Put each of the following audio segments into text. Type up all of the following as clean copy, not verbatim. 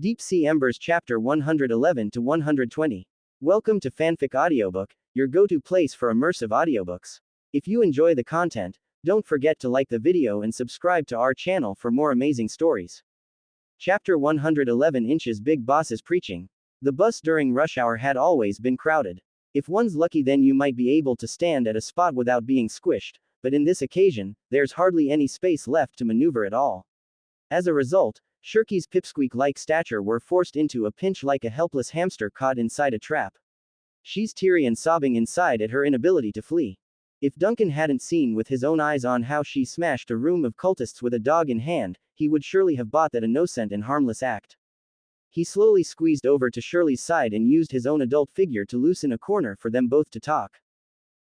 Deep Sea Embers Chapter 111 to 120. Welcome to Fanfic Audiobook, your go-to place for immersive audiobooks. If you enjoy the content, don't forget to like the video and subscribe to our channel for more amazing stories. Chapter 111 Inches Big Boss is Preaching. The bus during rush hour had always been crowded. If one's lucky, then you might be able to stand at a spot without being squished, but in this occasion, there's hardly any space left to maneuver at all. As a result, Shirky's pipsqueak-like stature were forced into a pinch like a helpless hamster caught inside a trap. She's teary and sobbing inside at her inability to flee. If Duncan hadn't seen with his own eyes on how she smashed a room of cultists with a dog in hand, he would surely have bought that innocent and harmless act. He slowly squeezed over to Shirley's side and used his own adult figure to loosen a corner for them both to talk.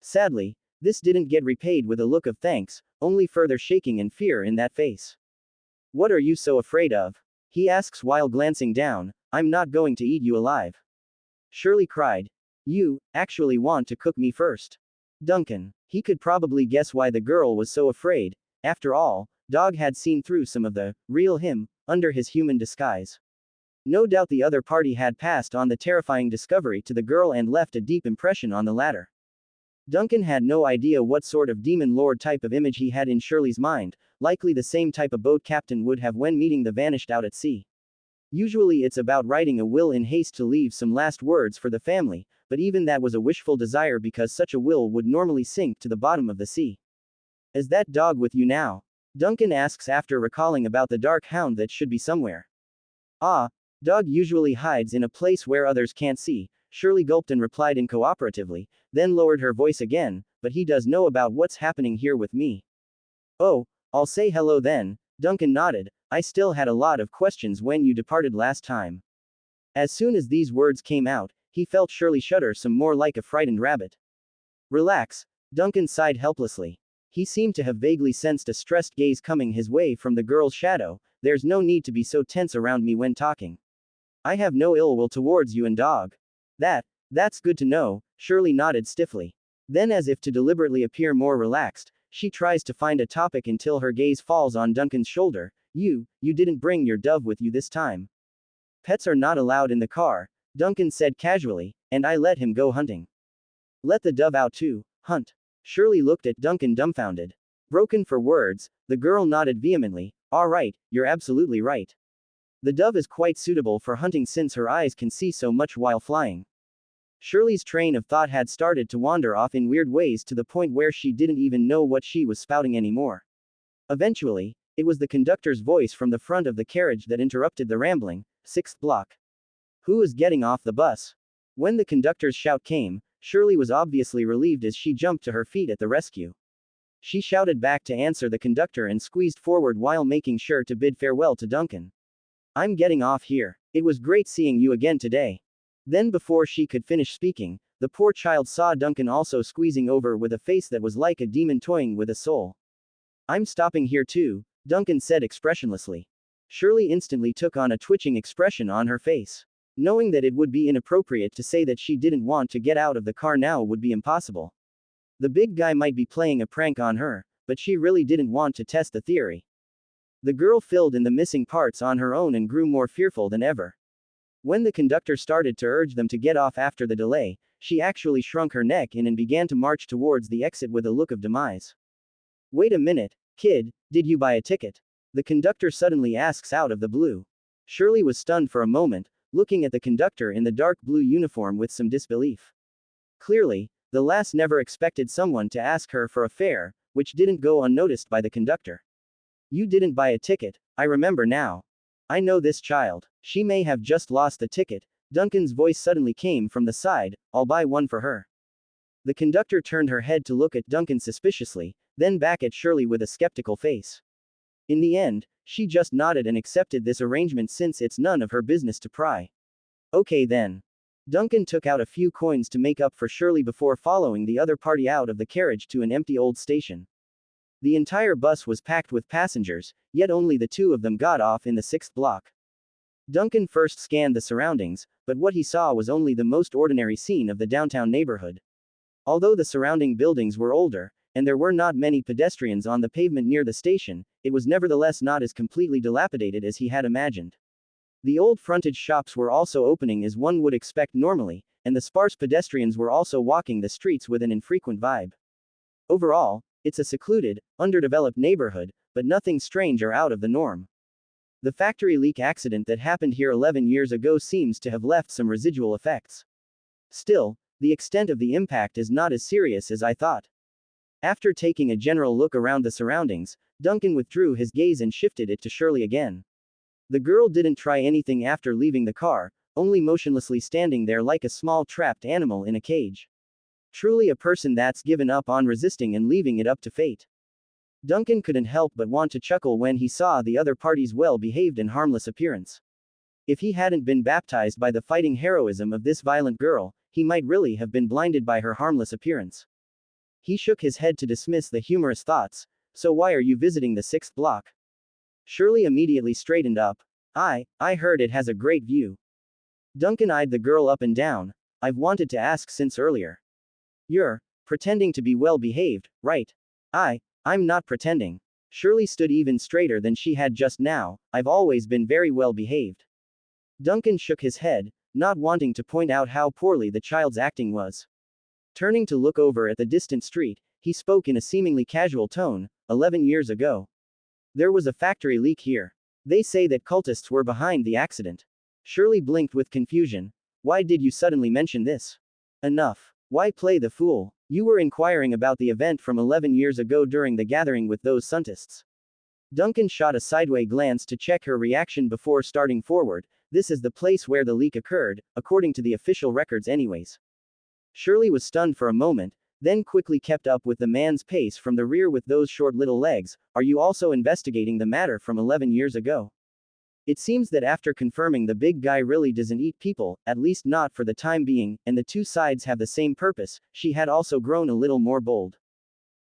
Sadly, this didn't get repaid with a look of thanks, only further shaking and fear in that face. "What are you so afraid of?" he asks while glancing down. "I'm not going to eat you alive." Shirley cried. "You actually want to cook me first?" Duncan. He could probably guess why the girl was so afraid. After all, Dog had seen through some of the real him under his human disguise. No doubt the other party had passed on the terrifying discovery to the girl and left a deep impression on the latter. Duncan had no idea what sort of demon lord type of image he had in Shirley's mind, likely the same type a boat captain would have when meeting the vanished out at sea. Usually it's about writing a will in haste to leave some last words for the family, but even that was a wishful desire because such a will would normally sink to the bottom of the sea. "Is that dog with you now?" Duncan asks after recalling about the dark hound that should be somewhere. "Ah, Dog usually hides in a place where others can't see," Shirley gulped and replied incooperatively, then lowered her voice again, "but he does know about what's happening here with me." "Oh, I'll say hello then," Duncan nodded. "I still had a lot of questions when you departed last time." As soon as these words came out, he felt Shirley shudder some more like a frightened rabbit. "Relax," Duncan sighed helplessly. He seemed to have vaguely sensed a stressed gaze coming his way from the girl's shadow. "There's no need to be so tense around me when talking. I have no ill will towards you and Dog." That's good to know," Shirley nodded stiffly. Then, as if to deliberately appear more relaxed, she tries to find a topic until her gaze falls on Duncan's shoulder. You didn't bring your dove with you this time." "Pets are not allowed in the car," Duncan said casually, "and I let him go hunting." "Let the dove out too. Hunt." Shirley looked at Duncan dumbfounded. Broken for words, the girl nodded vehemently. "All right, you're absolutely right. The dove is quite suitable for hunting since her eyes can see so much while flying." Shirley's train of thought had started to wander off in weird ways to the point where she didn't even know what she was spouting anymore. Eventually, it was the conductor's voice from the front of the carriage that interrupted the rambling. "Sixth block. Who is getting off the bus?" When the conductor's shout came, Shirley was obviously relieved as she jumped to her feet at the rescue. She shouted back to answer the conductor and squeezed forward while making sure to bid farewell to Duncan. "I'm getting off here. It was great seeing you again today." Then before she could finish speaking, the poor child saw Duncan also squeezing over with a face that was like a demon toying with a soul. "I'm stopping here too," Duncan said expressionlessly. Shirley instantly took on a twitching expression on her face. Knowing that it would be inappropriate to say that she didn't want to get out of the car now would be impossible. The big guy might be playing a prank on her, but she really didn't want to test the theory. The girl filled in the missing parts on her own and grew more fearful than ever. When the conductor started to urge them to get off after the delay, she actually shrunk her neck in and began to march towards the exit with a look of demise. "Wait a minute, kid, did you buy a ticket?" the conductor suddenly asks out of the blue. Shirley was stunned for a moment, looking at the conductor in the dark blue uniform with some disbelief. Clearly, the lass never expected someone to ask her for a fare, which didn't go unnoticed by the conductor. "You didn't buy a ticket, I remember now. I know this child. She may have just lost the ticket." Duncan's voice suddenly came from the side. "I'll buy one for her." The conductor turned her head to look at Duncan suspiciously, then back at Shirley with a skeptical face. In the end, she just nodded and accepted this arrangement since it's none of her business to pry. "Okay then." Duncan took out a few coins to make up for Shirley before following the other party out of the carriage to an empty old station. The entire bus was packed with passengers, yet only the two of them got off in the sixth block. Duncan first scanned the surroundings, but what he saw was only the most ordinary scene of the downtown neighborhood. Although the surrounding buildings were older, and there were not many pedestrians on the pavement near the station, it was nevertheless not as completely dilapidated as he had imagined. The old frontage shops were also opening as one would expect normally, and the sparse pedestrians were also walking the streets with an infrequent vibe. Overall, it's a secluded, underdeveloped neighborhood, but nothing strange or out of the norm. The factory leak accident that happened here 11 years ago seems to have left some residual effects. Still, the extent of the impact is not as serious as I thought. After taking a general look around the surroundings, Duncan withdrew his gaze and shifted it to Shirley again. The girl didn't try anything after leaving the car, only motionlessly standing there like a small trapped animal in a cage. Truly a person that's given up on resisting and leaving it up to fate. Duncan couldn't help but want to chuckle when he saw the other party's well-behaved and harmless appearance. If he hadn't been baptized by the fighting heroism of this violent girl, he might really have been blinded by her harmless appearance. He shook his head to dismiss the humorous thoughts. So why are you visiting the 6th block? Shirley immediately straightened up. I heard it has a great view. Duncan eyed the girl up and down. I've wanted to ask since earlier. You're pretending to be well behaved, right? I'm not pretending. Shirley stood even straighter than she had just now. I've always been very well behaved. Duncan shook his head, not wanting to point out how poorly the child's acting was. Turning to look over at the distant street, he spoke in a seemingly casual tone. 11 years ago. There was a factory leak here. They say that cultists were behind the accident. Shirley blinked with confusion. Why did you suddenly mention this? Enough. Why play the fool? You were inquiring about the event from 11 years ago during the gathering with those scientists. Duncan shot a sideway glance to check her reaction before starting forward. This is the place where the leak occurred, according to the official records anyways. Shirley was stunned for a moment, then quickly kept up with the man's pace from the rear with those short little legs. Are you also investigating the matter from 11 years ago? It seems that after confirming the big guy really doesn't eat people, at least not for the time being, and the two sides have the same purpose, she had also grown a little more bold.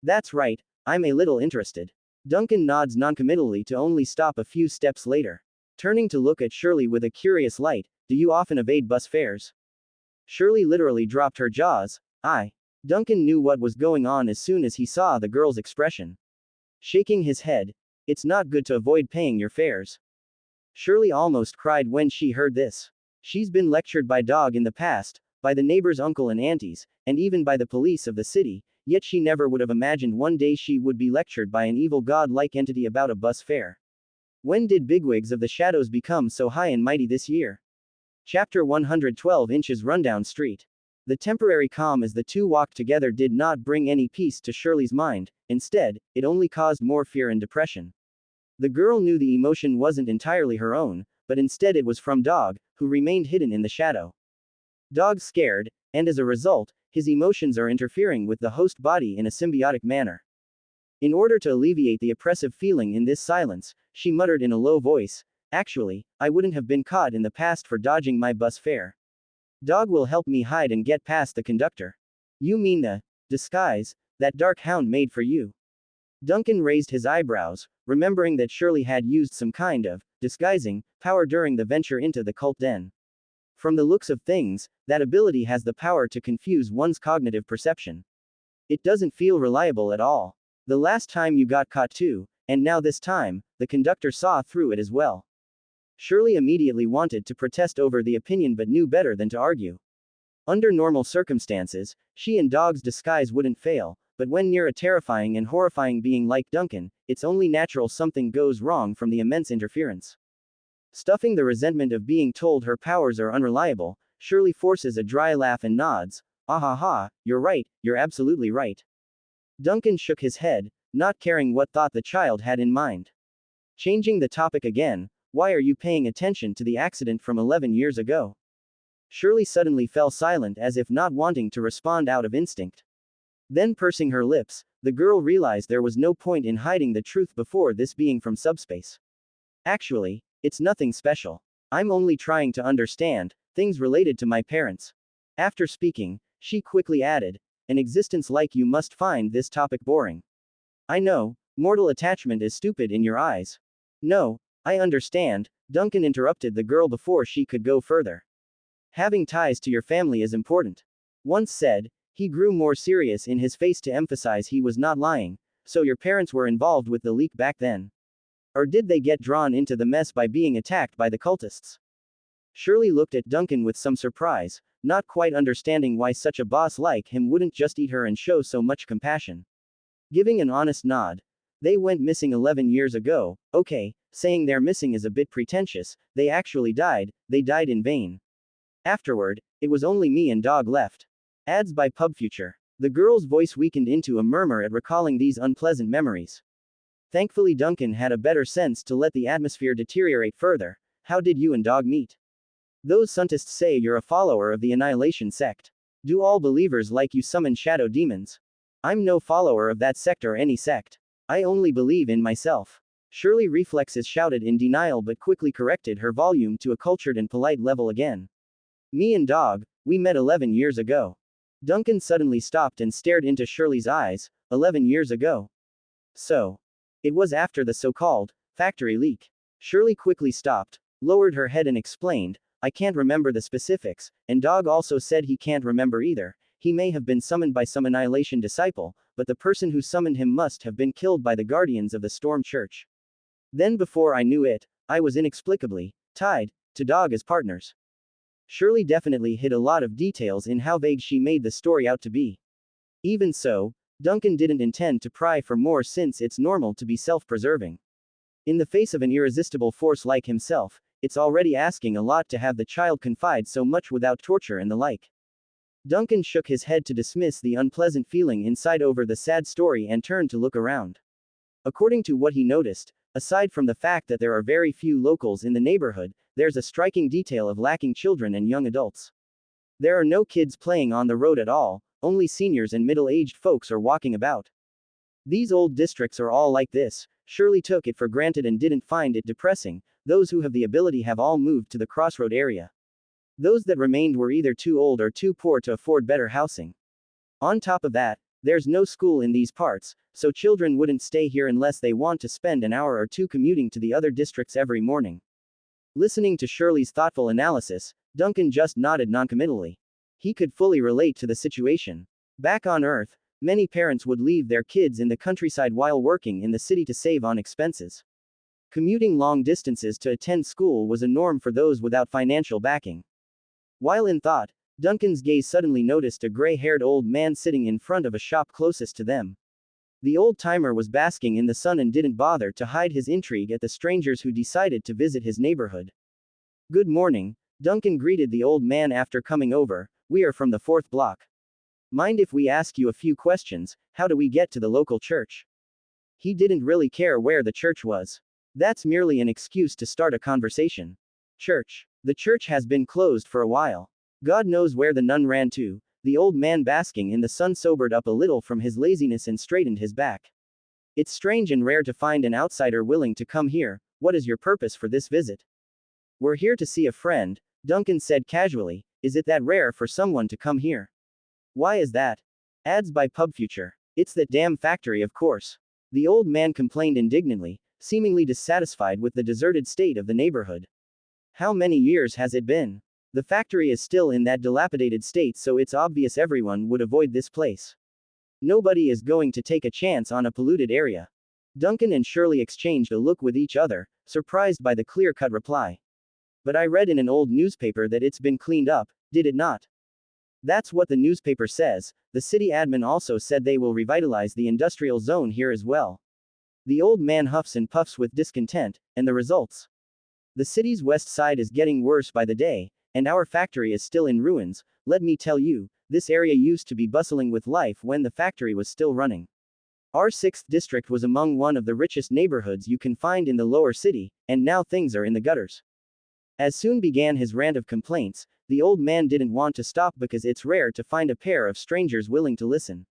That's right, I'm a little interested. Duncan nods noncommittally to only stop a few steps later. Turning to look at Shirley with a curious light, do you often evade bus fares? Shirley literally dropped her jaws. Duncan knew what was going on as soon as he saw the girl's expression. Shaking his head, it's not good to avoid paying your fares. Shirley almost cried when she heard this. She's been lectured by Dog in the past, by the neighbor's uncle and aunties, and even by the police of the city, yet she never would have imagined one day she would be lectured by an evil god-like entity about a bus fare. When did bigwigs of the shadows become so high and mighty this year? Chapter 112 Inches Rundown Street. The temporary calm as the two walked together did not bring any peace to Shirley's mind, instead, it only caused more fear and depression. The girl knew the emotion wasn't entirely her own, but instead it was from Dog, who remained hidden in the shadow. Dog's scared, and as a result, his emotions are interfering with the host body in a symbiotic manner. In order to alleviate the oppressive feeling in this silence, she muttered in a low voice, actually, I wouldn't have been caught in the past for dodging my bus fare. Dog will help me hide and get past the conductor. You mean the disguise that dark hound made for you? Duncan raised his eyebrows, remembering that Shirley had used some kind of disguising power during the venture into the cult den. From the looks of things, that ability has the power to confuse one's cognitive perception. It doesn't feel reliable at all. The last time you got caught too, and now this time, the conductor saw through it as well. Shirley immediately wanted to protest over the opinion but knew better than to argue. Under normal circumstances, she and Dog's disguise wouldn't fail, but when near a terrifying and horrifying being like Duncan, it's only natural something goes wrong from the immense interference. Stuffing the resentment of being told her powers are unreliable, Shirley forces a dry laugh and nods. You're right, you're absolutely right. Duncan shook his head, not caring what thought the child had in mind. Changing the topic again, why are you paying attention to the accident from 11 years ago? Shirley suddenly fell silent as if not wanting to respond out of instinct. Then pursing her lips, the girl realized there was no point in hiding the truth before this being from subspace. Actually, it's nothing special. I'm only trying to understand things related to my parents. After speaking, she quickly added, an existence like you must find this topic boring. I know, mortal attachment is stupid in your eyes. No, I understand, Duncan interrupted the girl before she could go further. Having ties to your family is important. Once said, he grew more serious in his face to emphasize he was not lying. So your parents were involved with the leak back then? Or did they get drawn into the mess by being attacked by the cultists? Shirley looked at Duncan with some surprise, not quite understanding why such a boss like him wouldn't just eat her and show so much compassion. Giving an honest nod. They went missing 11 years ago. Okay, saying they're missing is a bit pretentious, they actually died, they died in vain. Afterward, it was only me and Dog left. Ads by PubFuture. The girl's voice weakened into a murmur at recalling these unpleasant memories. Thankfully Duncan had a better sense to let the atmosphere deteriorate further. How did you and Dog meet? Those scientists say you're a follower of the Annihilation sect. Do all believers like you summon shadow demons? I'm no follower of that sect or any sect. I only believe in myself. Shirley reflexes shouted in denial but quickly corrected her volume to a cultured and polite level again. Me and Dog, we met 11 years ago. Duncan suddenly stopped and stared into Shirley's eyes. 11 years ago. So. It was after the so-called factory leak. Shirley quickly stopped, lowered her head and explained, I can't remember the specifics, and Dog also said he can't remember either. He may have been summoned by some Annihilation disciple, but the person who summoned him must have been killed by the guardians of the Storm Church. Then before I knew it, I was inexplicably tied to Dog as partners. Shirley definitely hid a lot of details in how vague she made the story out to be. Even so, Duncan didn't intend to pry for more since it's normal to be self-preserving. In the face of an irresistible force like himself, it's already asking a lot to have the child confide so much without torture and the like. Duncan shook his head to dismiss the unpleasant feeling inside over the sad story and turned to look around. According to what he noticed, aside from the fact that there are very few locals in the neighborhood, there's a striking detail of lacking children and young adults. There are no kids playing on the road at all, only seniors and middle-aged folks are walking about. These old districts are all like this. Shirley took it for granted and didn't find it depressing. Those who have the ability have all moved to the crossroad area. Those that remained were either too old or too poor to afford better housing. On top of that, there's no school in these parts, so children wouldn't stay here unless they want to spend an hour or two commuting to the other districts every morning. Listening to Shirley's thoughtful analysis, Duncan just nodded noncommittally. He could fully relate to the situation. Back on Earth, many parents would leave their kids in the countryside while working in the city to save on expenses. Commuting long distances to attend school was a norm for those without financial backing. While in thought, Duncan's gaze suddenly noticed a gray-haired old man sitting in front of a shop closest to them. The old-timer was basking in the sun and didn't bother to hide his intrigue at the strangers who decided to visit his neighborhood. Good morning, Duncan greeted the old man after coming over. We are from the 4th block. Mind if we ask you a few questions? How do we get to the local church? He didn't really care where the church was. That's merely an excuse to start a conversation. Church. The church has been closed for a while. God knows where the nun ran to. The old man basking in the sun sobered up a little from his laziness and straightened his back. It's strange and rare to find an outsider willing to come here. What is your purpose for this visit? We're here to see a friend, Duncan said casually. Is it that rare for someone to come here? Why is that? Ads by PubFuture. It's that damn factory, of course. The old man complained indignantly, seemingly dissatisfied with the deserted state of the neighborhood. How many years has it been? The factory is still in that dilapidated state, so it's obvious everyone would avoid this place. Nobody is going to take a chance on a polluted area. Duncan and Shirley exchanged a look with each other, surprised by the clear-cut reply. But I read in an old newspaper that it's been cleaned up, did it not? That's what the newspaper says. The city admin also said they will revitalize the industrial zone here as well. The old man huffs and puffs with discontent, and the results? The city's west side is getting worse by the day, and our factory is still in ruins. Let me tell you, this area used to be bustling with life when the factory was still running. Our 6th district was among one of the richest neighborhoods you can find in the lower city, and now things are in the gutters. As soon began his rant of complaints, the old man didn't want to stop because it's rare to find a pair of strangers willing to listen.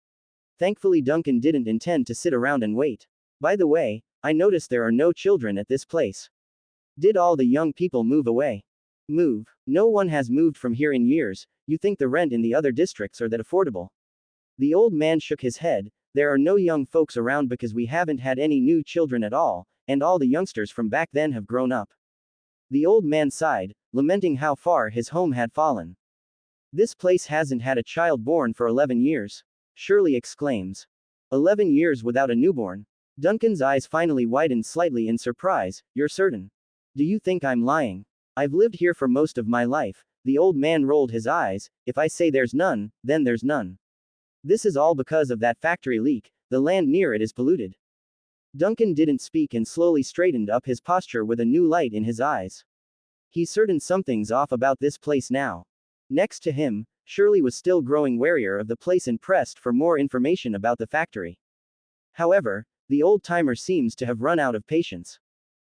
Thankfully Duncan didn't intend to sit around and wait. By the way, I noticed there are no children at this place. Did all the young people move away? Move? No one has moved from here in years. You think the rent in the other districts are that affordable? The old man shook his head. There are no young folks around because we haven't had any new children at all, and all the youngsters from back then have grown up. The old man sighed, lamenting how far his home had fallen. This place hasn't had a child born for 11 years. Shirley exclaims. 11 years without a newborn? Duncan's eyes finally widened slightly in surprise. You're certain? Do you think I'm lying? I've lived here for most of my life. The old man rolled his eyes. If I say there's none, then there's none. This is all because of that factory leak. The land near it is polluted. Duncan didn't speak and slowly straightened up his posture with a new light in his eyes. He's certain something's off about this place now. Next to him, Shirley was still growing warier of the place and pressed for more information about the factory. However, the old-timer seems to have run out of patience.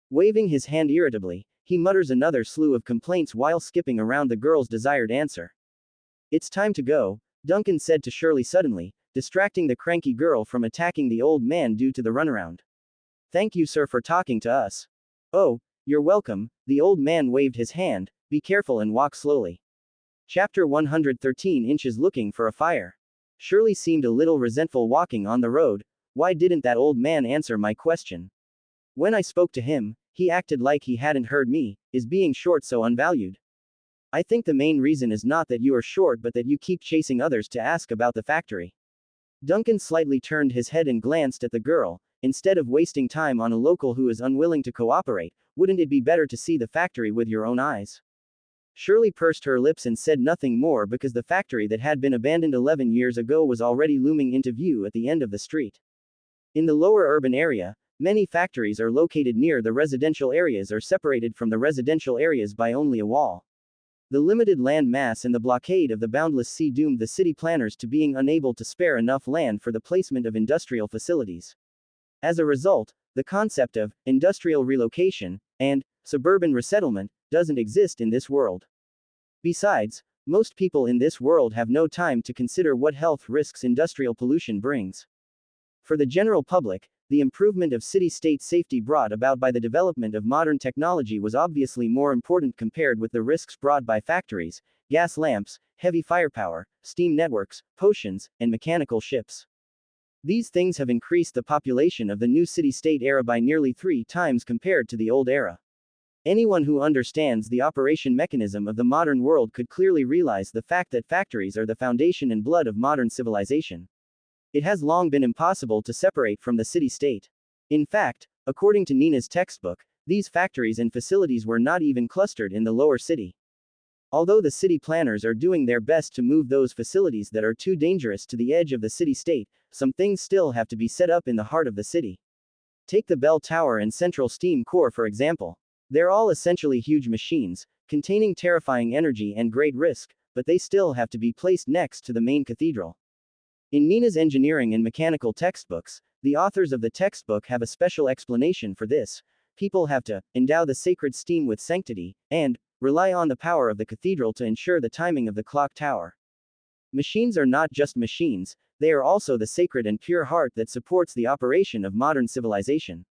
Waving his hand irritably, he mutters another slew of complaints while skipping around the girl's desired answer. It's time to go, Duncan said to Shirley suddenly, distracting the cranky girl from attacking the old man due to the runaround. Thank you, sir, for talking to us. Oh, you're welcome, the old man waved his hand. Be careful and walk slowly. Chapter 113 Inches Looking for a Fire. Shirley seemed a little resentful walking on the road. Why didn't that old man answer my question? When I spoke to him, he acted like he hadn't heard me. Is being short so unvalued? I think the main reason is not that you are short but that you keep chasing others to ask about the factory. Duncan slightly turned his head and glanced at the girl. Instead of wasting time on a local who is unwilling to cooperate, wouldn't it be better to see the factory with your own eyes? Shirley pursed her lips and said nothing more because the factory that had been abandoned 11 years ago was already looming into view at the end of the street. In the lower urban area, many factories are located near the residential areas or separated from the residential areas by only a wall. The limited land mass and the blockade of the boundless sea doomed the city planners to being unable to spare enough land for the placement of industrial facilities. As a result, the concept of industrial relocation and suburban resettlement doesn't exist in this world. Besides, most people in this world have no time to consider what health risks industrial pollution brings. For the general public, the improvement of city-state safety brought about by the development of modern technology was obviously more important compared with the risks brought by factories, gas lamps, heavy firepower, steam networks, potions, and mechanical ships. These things have increased the population of the new city-state era by nearly 3 times compared to the old era. Anyone who understands the operation mechanism of the modern world could clearly realize the fact that factories are the foundation and blood of modern civilization. It has long been impossible to separate from the city-state. In fact, according to Nina's textbook, these factories and facilities were not even clustered in the lower city. Although the city planners are doing their best to move those facilities that are too dangerous to the edge of the city-state, some things still have to be set up in the heart of the city. Take the bell tower and central steam core for example. They're all essentially huge machines, containing terrifying energy and great risk, but they still have to be placed next to the main cathedral. In Nina's engineering and mechanical textbooks, the authors of the textbook have a special explanation for this. People have to endow the sacred steam with sanctity, and rely on the power of the cathedral to ensure the timing of the clock tower. Machines are not just machines, they are also the sacred and pure heart that supports the operation of modern civilization.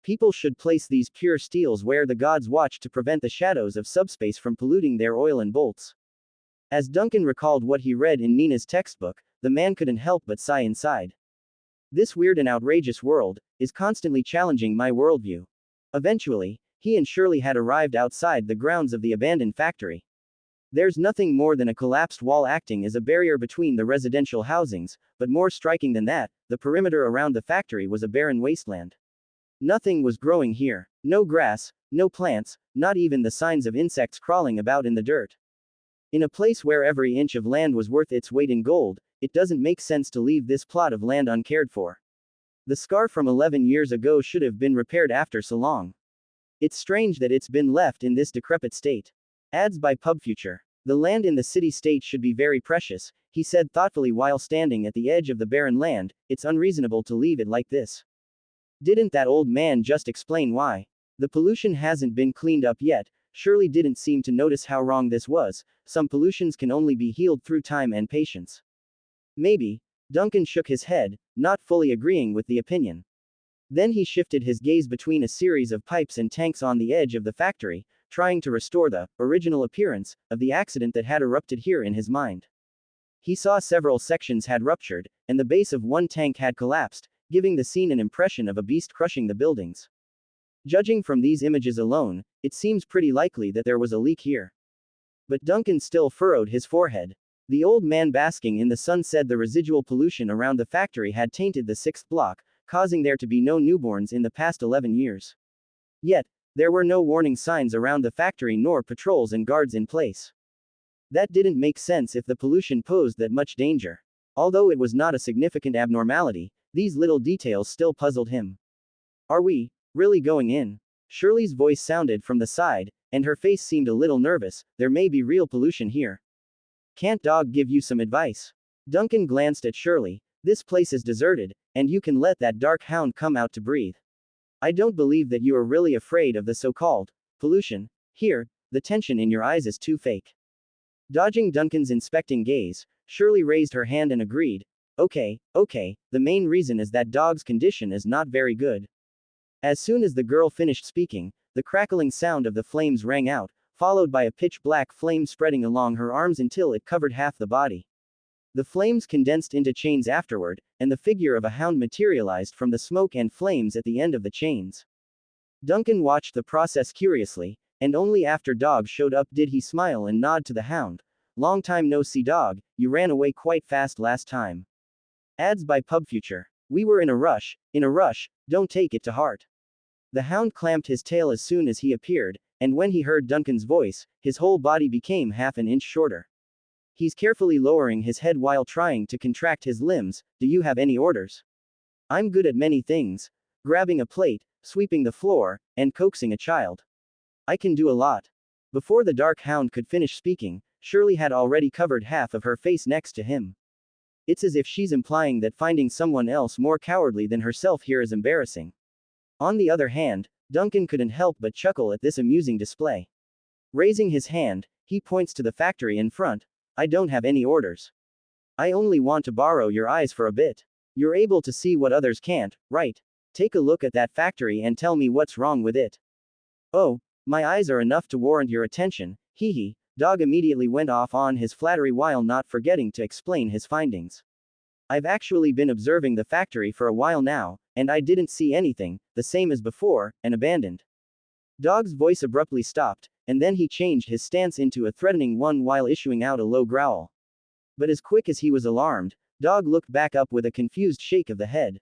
People should place these pure steels where the gods watch to prevent the shadows of subspace from polluting their oil and bolts. As Duncan recalled what he read in Nina's textbook, the man couldn't help but sigh inside. This weird and outrageous world is constantly challenging my worldview. Eventually, he and Shirley had arrived outside the grounds of the abandoned factory. There's nothing more than a collapsed wall acting as a barrier between the residential housings, but more striking than that, the perimeter around the factory was a barren wasteland. Nothing was growing here. No grass, no plants, not even the signs of insects crawling about in the dirt. In a place where every inch of land was worth its weight in gold, it doesn't make sense to leave this plot of land uncared for. The scar from 11 years ago should have been repaired after so long. It's strange that it's been left in this decrepit state. Ads by PubFuture. The land in the city-state should be very precious, he said thoughtfully while standing at the edge of the barren land. It's unreasonable to leave it like this. Didn't that old man just explain why? The pollution hasn't been cleaned up yet. Shirley didn't seem to notice how wrong this was. Some pollutions can only be healed through time and patience. Maybe. Duncan shook his head, not fully agreeing with the opinion. Then he shifted his gaze between a series of pipes and tanks on the edge of the factory, trying to restore the original appearance of the accident that had erupted here in his mind. He saw several sections had ruptured, and the base of one tank had collapsed, giving the scene an impression of a beast crushing the buildings. Judging from these images alone, it seems pretty likely that there was a leak here. But Duncan still furrowed his forehead. The old man basking in the sun said the residual pollution around the factory had tainted the 6th block, causing there to be no newborns in the past 11 years. Yet, There were no warning signs around the factory nor patrols and guards in place. That didn't make sense if the pollution posed that much danger. Although it was not a significant abnormality, these little details still puzzled him. Are we really going in? Shirley's voice sounded from the side, and her face seemed a little nervous. There may be real pollution here. Can't Dog give you some advice? Duncan glanced at Shirley. This place is deserted, and you can let that dark hound come out to breathe. I don't believe that you are really afraid of the so-called pollution here. The tension in your eyes is too fake. Dodging Duncan's inspecting gaze, Shirley raised her hand and agreed. Okay, the main reason is that Dog's condition is not very good. As soon as the girl finished speaking, the crackling sound of the flames rang out, followed by a pitch-black flame spreading along her arms until it covered half the body. The flames condensed into chains afterward, and the figure of a hound materialized from the smoke and flames at the end of the chains. Duncan watched the process curiously, and only after Dog showed up did he smile and nod to the hound. Long time no see, Dog, you ran away quite fast last time. Ads by PubFuture. We were in a rush, don't take it to heart. The hound clamped his tail as soon as he appeared, and when he heard Duncan's voice, his whole body became half an inch shorter. He's carefully lowering his head while trying to contract his limbs. Do you have any orders? I'm good at many things. Grabbing a plate, sweeping the floor, and coaxing a child. I can do a lot. Before the dark hound could finish speaking, Shirley had already covered half of her face next to him. It's as if she's implying that finding someone else more cowardly than herself here is embarrassing. On the other hand, Duncan couldn't help but chuckle at this amusing display. Raising his hand, he points to the factory in front. I don't have any orders. I only want to borrow your eyes for a bit. You're able to see what others can't, right? Take a look at that factory and tell me what's wrong with it. Oh, my eyes are enough to warrant your attention, hee hee. Dog immediately went off on his flattery while not forgetting to explain his findings. I've actually been observing the factory for a while now, and I didn't see anything, the same as before, and abandoned. Dog's voice abruptly stopped, and then he changed his stance into a threatening one while issuing out a low growl. But as quick as he was alarmed, Dog looked back up with a confused shake of the head.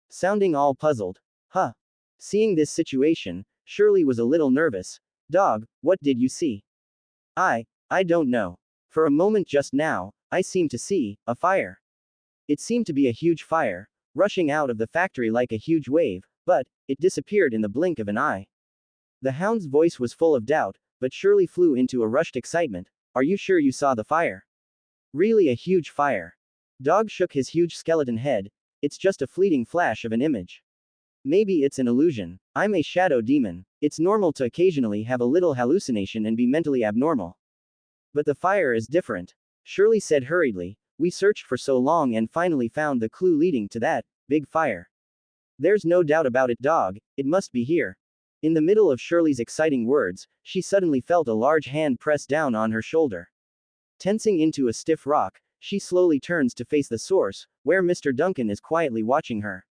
Sounding all puzzled. Huh. Seeing this situation, Shirley was a little nervous. Dog, what did you see? I don't know. For a moment just now, I seemed to see a fire. It seemed to be a huge fire, rushing out of the factory like a huge wave, but it disappeared in the blink of an eye. The hound's voice was full of doubt, but Shirley flew into a rushed excitement. Are you sure you saw the fire? Really a huge fire? Dog shook his huge skeleton head. It's just a fleeting flash of an image. Maybe it's an illusion. I'm a shadow demon. It's normal to occasionally have a little hallucination and be mentally abnormal. But the fire is different. Shirley said hurriedly. We searched for so long and finally found the clue leading to that big fire. There's no doubt about it, Dog. It must be here. In the middle of Shirley's exciting words, she suddenly felt a large hand press down on her shoulder. Tensing into a stiff rock, she slowly turns to face the source, where Mr. Duncan is quietly watching her.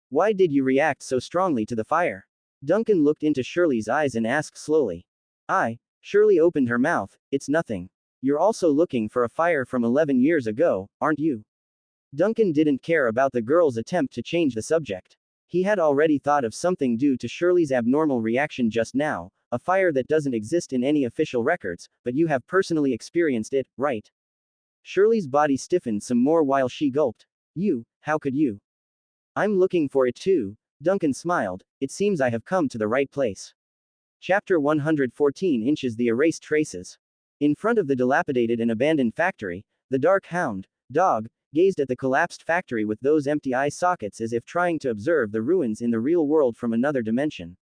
Why did you react so strongly to the fire? Duncan looked into Shirley's eyes and asked slowly. Shirley opened her mouth. It's nothing. You're also looking for a fire from 11 years ago, aren't you? Duncan didn't care about the girl's attempt to change the subject. He had already thought of something due to Shirley's abnormal reaction just now, a fire that doesn't exist in any official records, but you have personally experienced it, right? Shirley's body stiffened some more while she gulped. How could you? I'm looking for it too. Duncan smiled. It seems I have come to the right place. Chapter 114 Inches the Erased Traces. In front of the dilapidated and abandoned factory, the dark hound, Dog, gazed at the collapsed factory with those empty eye sockets as if trying to observe the ruins in the real world from another dimension.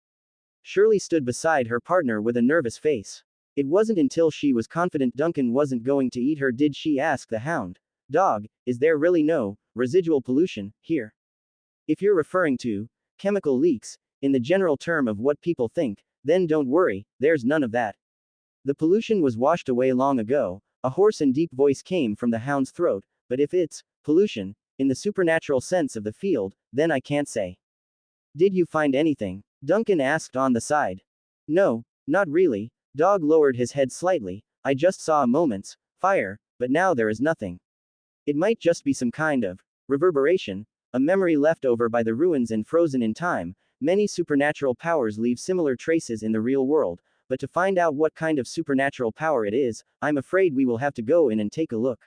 Shirley stood beside her partner with a nervous face. It wasn't until she was confident Duncan wasn't going to eat her did she ask the hound, Dog, is there really no residual pollution here? If you're referring to chemical leaks, in the general term of what people think, then don't worry, there's none of that. The pollution was washed away long ago. A hoarse and deep voice came from the hound's throat, but if it's pollution, in the supernatural sense of the field, then I can't say. Did you find anything? Duncan asked on the side. No, not really. Dog lowered his head slightly. I just saw a moment's fire, but now there is nothing. It might just be some kind of reverberation, a memory left over by the ruins and frozen in time. Many supernatural powers leave similar traces in the real world, but to find out what kind of supernatural power it is, I'm afraid we will have to go in and take a look.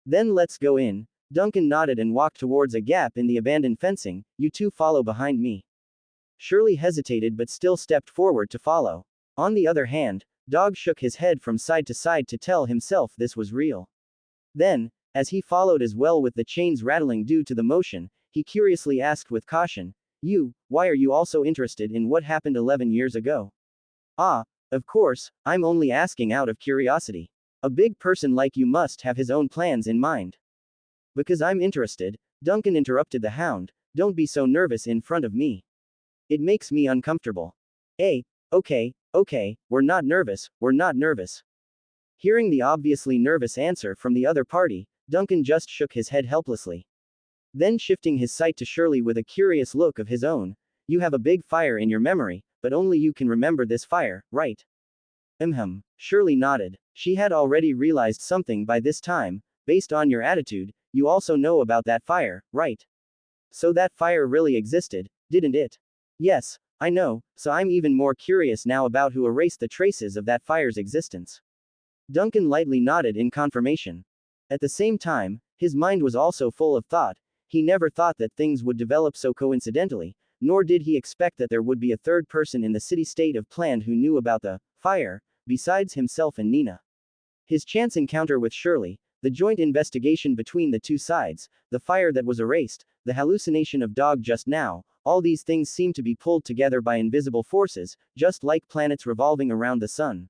Then let's go in. Duncan nodded and walked towards a gap in the abandoned fencing. You two follow behind me. Shirley hesitated but still stepped forward to follow. On the other hand, Dog shook his head from side to side to tell himself this was real. Then, as he followed as well with the chains rattling due to the motion, he curiously asked with caution, why are you also interested in what happened 11 years ago? Ah, of course, I'm only asking out of curiosity. A big person like you must have his own plans in mind. Because I'm interested, Duncan interrupted the hound, don't be so nervous in front of me. It makes me uncomfortable. Okay, we're not nervous. Hearing the obviously nervous answer from the other party, Duncan just shook his head helplessly. Then shifting his sight to Shirley with a curious look of his own, you have a big fire in your memory, but only you can remember this fire, right? Shirley nodded. She had already realized something by this time, based on your attitude, you also know about that fire, right? So that fire really existed, didn't it? Yes, I know, so I'm even more curious now about who erased the traces of that fire's existence. Duncan lightly nodded in confirmation. At the same time, his mind was also full of thought. He never thought that things would develop so coincidentally, nor did he expect that there would be a third person in the city-state of Pland who knew about the fire, besides himself and Nina. His chance encounter with Shirley, the joint investigation between the two sides, the fire that was erased, the hallucination of Dog just now, all these things seem to be pulled together by invisible forces, just like planets revolving around the sun.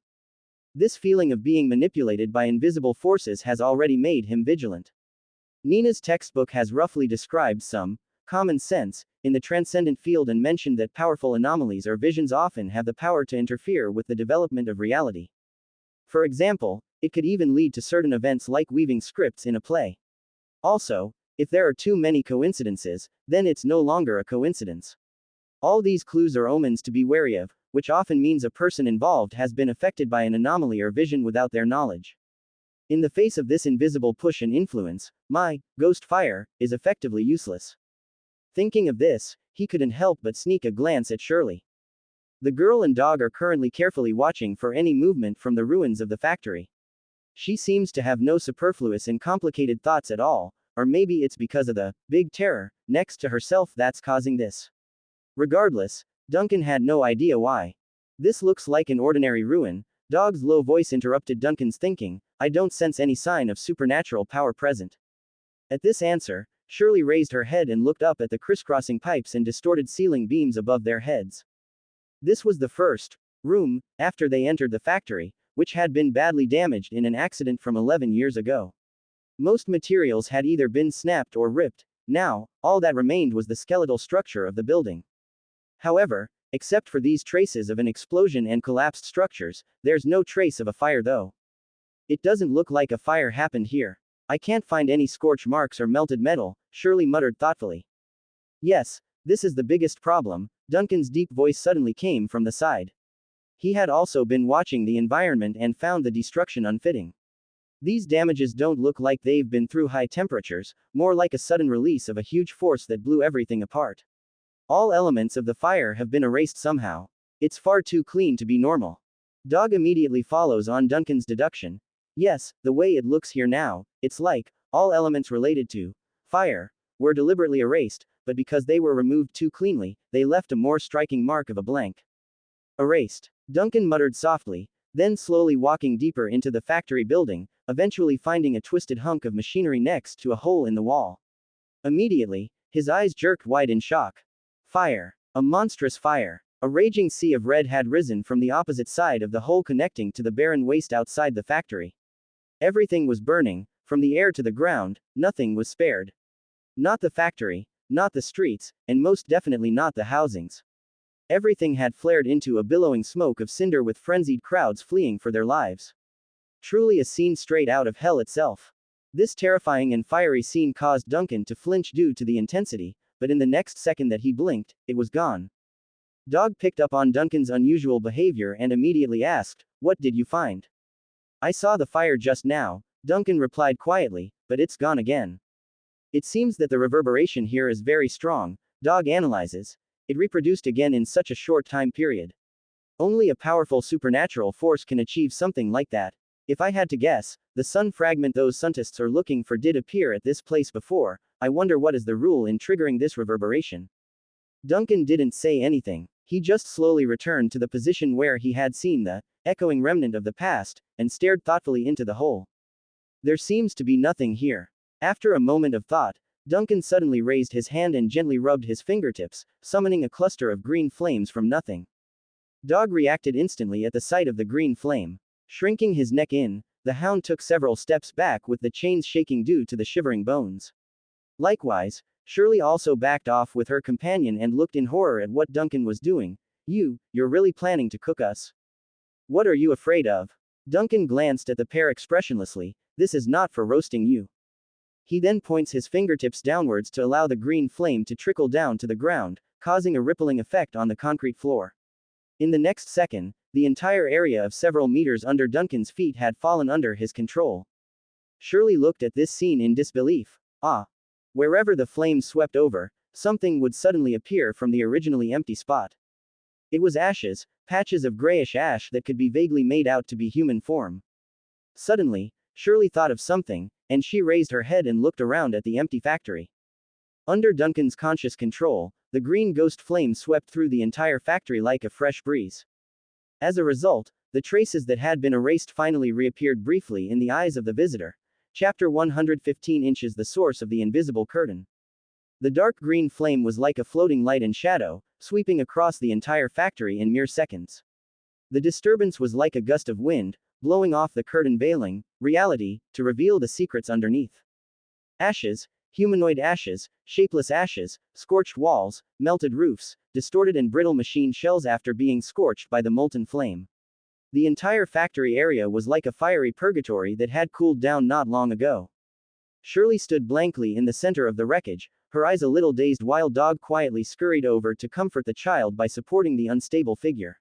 This feeling of being manipulated by invisible forces has already made him vigilant. Nina's textbook has roughly described some common sense in the transcendent field and mentioned that powerful anomalies or visions often have the power to interfere with the development of reality. For example, it could even lead to certain events like weaving scripts in a play. Also, if there are too many coincidences, then it's no longer a coincidence. All these clues are omens to be wary of, which often means a person involved has been affected by an anomaly or vision without their knowledge. In the face of this invisible push and influence, my ghost fire is effectively useless. Thinking of this, he couldn't help but sneak a glance at Shirley. The girl and Dog are currently carefully watching for any movement from the ruins of the factory. She seems to have no superfluous and complicated thoughts at all, or maybe it's because of the big terror next to herself that's causing this. Regardless, Duncan had no idea why. This looks like an ordinary ruin. Dog's low voice interrupted Duncan's thinking. I don't sense any sign of supernatural power present. At this answer, Shirley raised her head and looked up at the crisscrossing pipes and distorted ceiling beams above their heads. This was the first room after they entered the factory, which had been badly damaged in an accident from 11 years ago. Most materials had either been snapped or ripped. Now, all that remained was the skeletal structure of the building. However, except for these traces of an explosion and collapsed structures, there's no trace of a fire though. It doesn't look like a fire happened here. I can't find any scorch marks or melted metal, Shirley muttered thoughtfully. Yes, this is the biggest problem. Duncan's deep voice suddenly came from the side. He had also been watching the environment and found the destruction unfitting. These damages don't look like they've been through high temperatures, more like a sudden release of a huge force that blew everything apart. All elements of the fire have been erased somehow. It's far too clean to be normal. Dog immediately follows on Duncan's deduction. Yes, the way it looks here now, it's like all elements related to fire were deliberately erased, but because they were removed too cleanly, they left a more striking mark of a blank. Erased. Duncan muttered softly, then slowly walking deeper into the factory building, eventually finding a twisted hunk of machinery next to a hole in the wall. Immediately, his eyes jerked wide in shock. Fire. A monstrous fire. A raging sea of red had risen from the opposite side of the hole connecting to the barren waste outside the factory. Everything was burning, from the air to the ground, nothing was spared. Not the factory, not the streets, and most definitely not the housings. Everything had flared into a billowing smoke of cinder with frenzied crowds fleeing for their lives. Truly a scene straight out of hell itself. This terrifying and fiery scene caused Duncan to flinch due to the intensity, but in the next second that he blinked, it was gone. Dog picked up on Duncan's unusual behavior and immediately asked, "What did you find?" "I saw the fire just now," Duncan replied quietly, "but it's gone again. It seems that the reverberation here is very strong," Dog analyzes. It reproduced again in such a short time period. Only a powerful supernatural force can achieve something like that. If I had to guess, the sun fragment those scientists are looking for did appear at this place before. I wonder what is the rule in triggering this reverberation. Duncan didn't say anything. He just slowly returned to the position where he had seen the echoing remnant of the past, and stared thoughtfully into the hole. There seems to be nothing here. After a moment of thought, Duncan suddenly raised his hand and gently rubbed his fingertips, summoning a cluster of green flames from nothing. Dog reacted instantly at the sight of the green flame. Shrinking his neck in, the hound took several steps back with the chains shaking due to the shivering bones. Likewise, Shirley also backed off with her companion and looked in horror at what Duncan was doing. You're really planning to cook us? What are you afraid of? Duncan glanced at the pair expressionlessly. This is not for roasting you. He then points his fingertips downwards to allow the green flame to trickle down to the ground, causing a rippling effect on the concrete floor. In the next second, the entire area of several meters under Duncan's feet had fallen under his control. Shirley looked at this scene in disbelief. Wherever the flames swept over, something would suddenly appear from the originally empty spot. It was ashes, patches of grayish ash that could be vaguely made out to be human form. Suddenly, Shirley thought of something, and she raised her head and looked around at the empty factory. Under Duncan's conscious control, the green ghost flame swept through the entire factory like a fresh breeze. As a result, the traces that had been erased finally reappeared briefly in the eyes of the visitor. Chapter 115 inches the source of the invisible curtain. The dark green flame was like a floating light and shadow, sweeping across the entire factory in mere seconds. The disturbance was like a gust of wind, blowing off the curtain veiling reality, to reveal the secrets underneath. Ashes, humanoid ashes, shapeless ashes, scorched walls, melted roofs, distorted and brittle machine shells after being scorched by the molten flame. The entire factory area was like a fiery purgatory that had cooled down not long ago. Shirley stood blankly in the center of the wreckage, her eyes a little dazed while Dog quietly scurried over to comfort the child by supporting the unstable figure.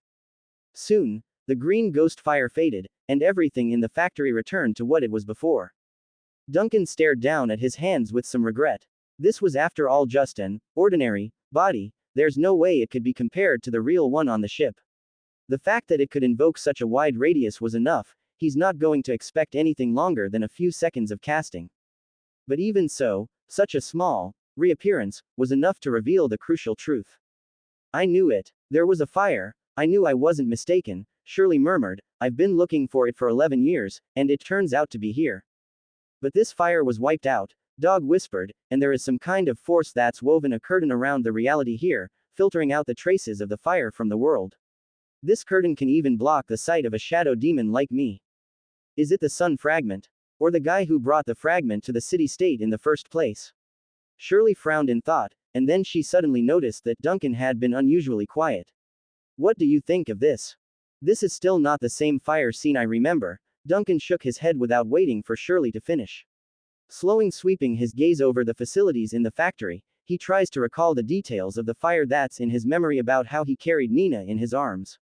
Soon, the green ghost fire faded, and everything in the factory returned to what it was before. Duncan stared down at his hands with some regret. This was after all just an ordinary body. There's no way it could be compared to the real one on the ship. The fact that it could invoke such a wide radius was enough. He's not going to expect anything longer than a few seconds of casting. But even so, such a small reappearance was enough to reveal the crucial truth. I knew it. There was a fire. I knew I wasn't mistaken, Shirley murmured. I've been looking for it for 11 years, and it turns out to be here. But this fire was wiped out, Dog whispered, and there is some kind of force that's woven a curtain around the reality here, filtering out the traces of the fire from the world. This curtain can even block the sight of a shadow demon like me. Is it the sun fragment? Or the guy who brought the fragment to the city-state in the first place? Shirley frowned in thought, and then she suddenly noticed that Duncan had been unusually quiet. What do you think of this? This is still not the same fire scene I remember. Duncan shook his head without waiting for Shirley to finish. Sweeping his gaze over the facilities in the factory, he tries to recall the details of the fire that's in his memory about how he carried Nina in his arms.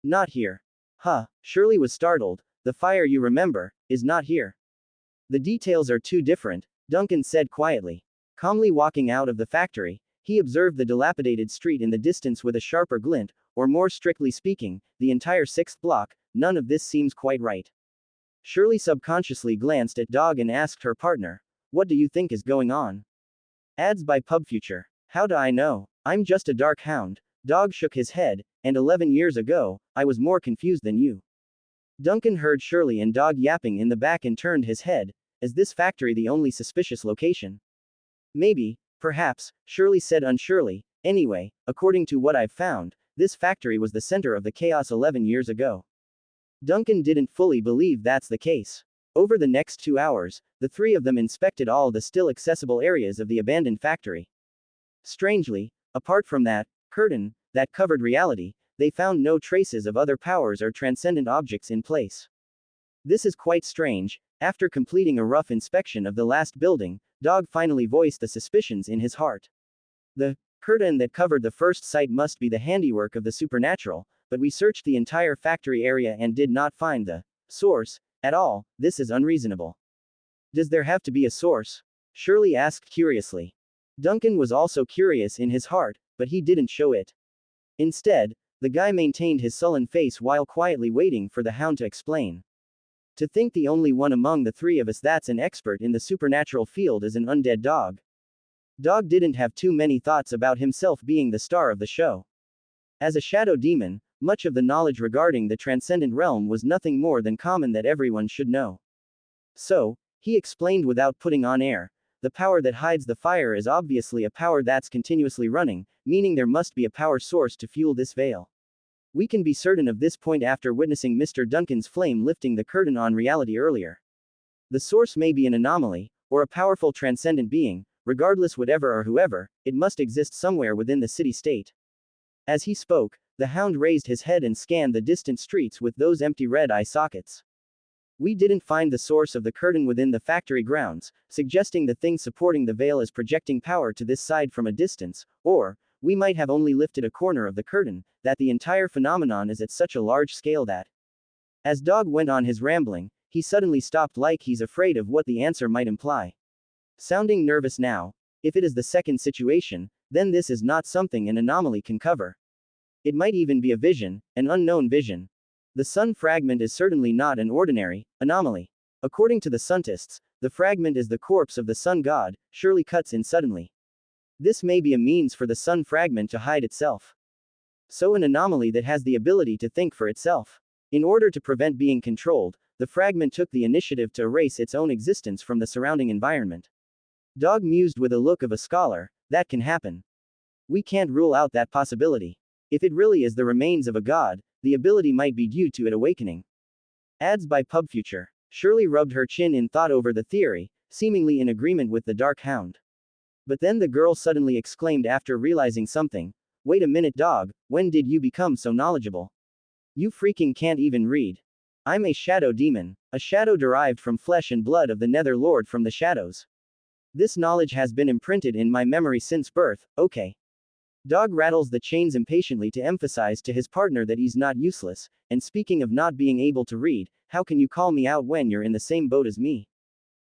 Not here. Shirley was startled. The fire you remember is not here. The details are too different, Duncan said quietly. Calmly walking out of the factory, he observed the dilapidated street in the distance with a sharper glint, or more strictly speaking, the entire 6th block. None of this seems quite right. Shirley subconsciously glanced at Dog and asked her partner, what do you think is going on? Ads by PubFuture. How do I know? I'm just a dark hound. Dog shook his head, and 11 years ago, I was more confused than you. Duncan heard Shirley and Dog yapping in the back and turned his head. Is this factory the only suspicious location? Maybe, perhaps, Shirley said unsurely. Anyway, according to what I've found, this factory was the center of the chaos 11 years ago. Duncan didn't fully believe that's the case. Over the next 2 hours, the three of them inspected all the still accessible areas of the abandoned factory. Strangely, apart from that curtain that covered reality, they found no traces of other powers or transcendent objects in place. This is quite strange. After completing a rough inspection of the last building, Dog finally voiced the suspicions in his heart. The curtain that covered the first site must be the handiwork of the supernatural, but we searched the entire factory area and did not find the source at all. This is unreasonable. Does there have to be a source? Shirley asked curiously. Duncan was also curious in his heart. but he didn't show it. Instead, the guy maintained his sullen face while quietly waiting for the hound to explain. To think the only one among the three of us that's an expert in the supernatural field is an undead dog. Dog didn't have too many thoughts about himself being the star of the show. As a shadow demon, much of the knowledge regarding the transcendent realm was nothing more than common that everyone should know. So, he explained without putting on air, the power that hides the fire is obviously a power that's continuously running, meaning there must be a power source to fuel this veil. We can be certain of this point after witnessing Mr. Duncan's flame lifting the curtain on reality earlier. The source may be an anomaly, or a powerful transcendent being, regardless whatever or whoever, it must exist somewhere within the city-state. As he spoke, the hound raised his head and scanned the distant streets with those empty red eye sockets. We didn't find the source of the curtain within the factory grounds, suggesting the thing supporting the veil is projecting power to this side from a distance, or, we might have only lifted a corner of the curtain, that the entire phenomenon is at such a large scale that. As Dog went on his rambling, he suddenly stopped like he's afraid of what the answer might imply. Sounding nervous now, if it is the second situation, then this is not something an anomaly can cover. It might even be a vision, an unknown vision. The sun fragment is certainly not an ordinary anomaly. According to the Suntists, the fragment is the corpse of the sun god, surely cuts in suddenly. This may be a means for the sun fragment to hide itself. So an anomaly that has the ability to think for itself. In order to prevent being controlled, the fragment took the initiative to erase its own existence from the surrounding environment. Dog mused with a look of a scholar, that can happen. We can't rule out that possibility. If it really is the remains of a god, the ability might be due to it awakening. Ads by PubFuture. Shirley rubbed her chin in thought over the theory, seemingly in agreement with the dark hound. But then the girl suddenly exclaimed after realizing something. Wait a minute, Dog, when did you become so knowledgeable? You freaking can't even read. I'm a shadow demon, a shadow derived from flesh and blood of the Nether Lord from the shadows. This knowledge has been imprinted in my memory since birth, okay. Dog rattles the chains impatiently to emphasize to his partner that he's not useless, and speaking of not being able to read, how can you call me out when you're in the same boat as me?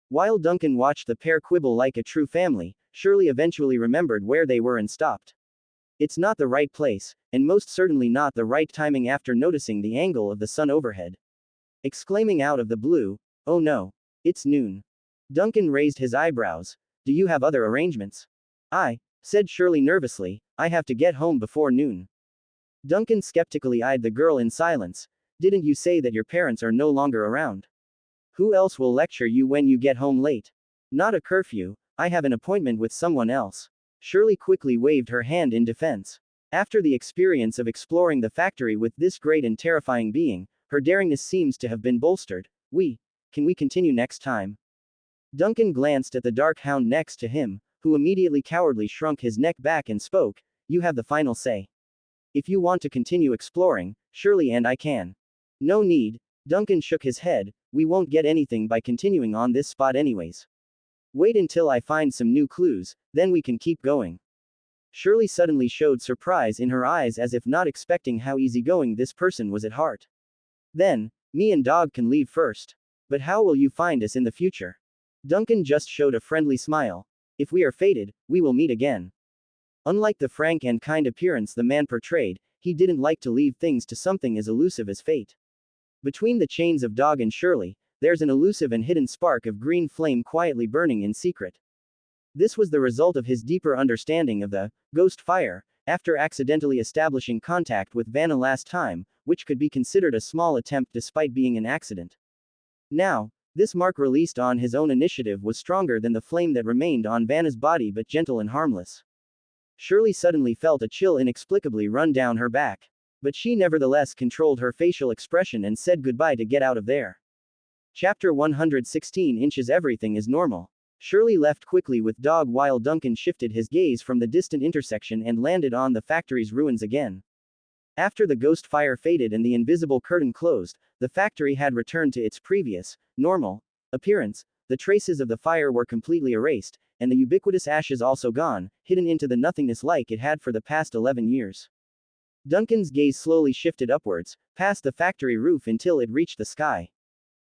While Duncan watched the pair quibble like a true family, Shirley eventually remembered where they were and stopped. It's not the right place, and most certainly not the right timing after noticing the angle of the sun overhead. Exclaiming out of the blue, oh no, it's noon. Duncan raised his eyebrows. Do you have other arrangements? Said Shirley nervously, I have to get home before noon. Duncan skeptically eyed the girl in silence. Didn't you say that your parents are no longer around? Who else will lecture you when you get home late? Not a curfew, I have an appointment with someone else. Shirley quickly waved her hand in defense. After the experience of exploring the factory with this great and terrifying being, her daringness seems to have been bolstered. Can we continue next time? Duncan glanced at the dark hound next to him, who immediately cowardly shrunk his neck back and spoke, you have the final say. If you want to continue exploring, Shirley and I can. No need, Duncan shook his head, we won't get anything by continuing on this spot anyways. Wait until I find some new clues, then we can keep going. Shirley suddenly showed surprise in her eyes as if not expecting how easygoing this person was at heart. Then, me and Dog can leave first. But how will you find us in the future? Duncan just showed a friendly smile. If we are fated, we will meet again. Unlike the frank and kind appearance the man portrayed, he didn't like to leave things to something as elusive as fate. Between the chains of Dog and Shirley, there's an elusive and hidden spark of green flame quietly burning in secret. This was the result of his deeper understanding of the ghost fire, after accidentally establishing contact with Vanna last time, which could be considered a small attempt despite being an accident. Now, this mark released on his own initiative was stronger than the flame that remained on Vanna's body but gentle and harmless. Shirley suddenly felt a chill inexplicably run down her back. But she nevertheless controlled her facial expression and said goodbye to get out of there. Chapter 116 Inches Everything is normal. Shirley left quickly with Dog while Duncan shifted his gaze from the distant intersection and landed on the factory's ruins again. After the ghost fire faded and the invisible curtain closed, the factory had returned to its previous, normal, appearance. The traces of the fire were completely erased, and the ubiquitous ashes also gone, hidden into the nothingness like it had for the past 11 years. Duncan's gaze slowly shifted upwards, past the factory roof until it reached the sky.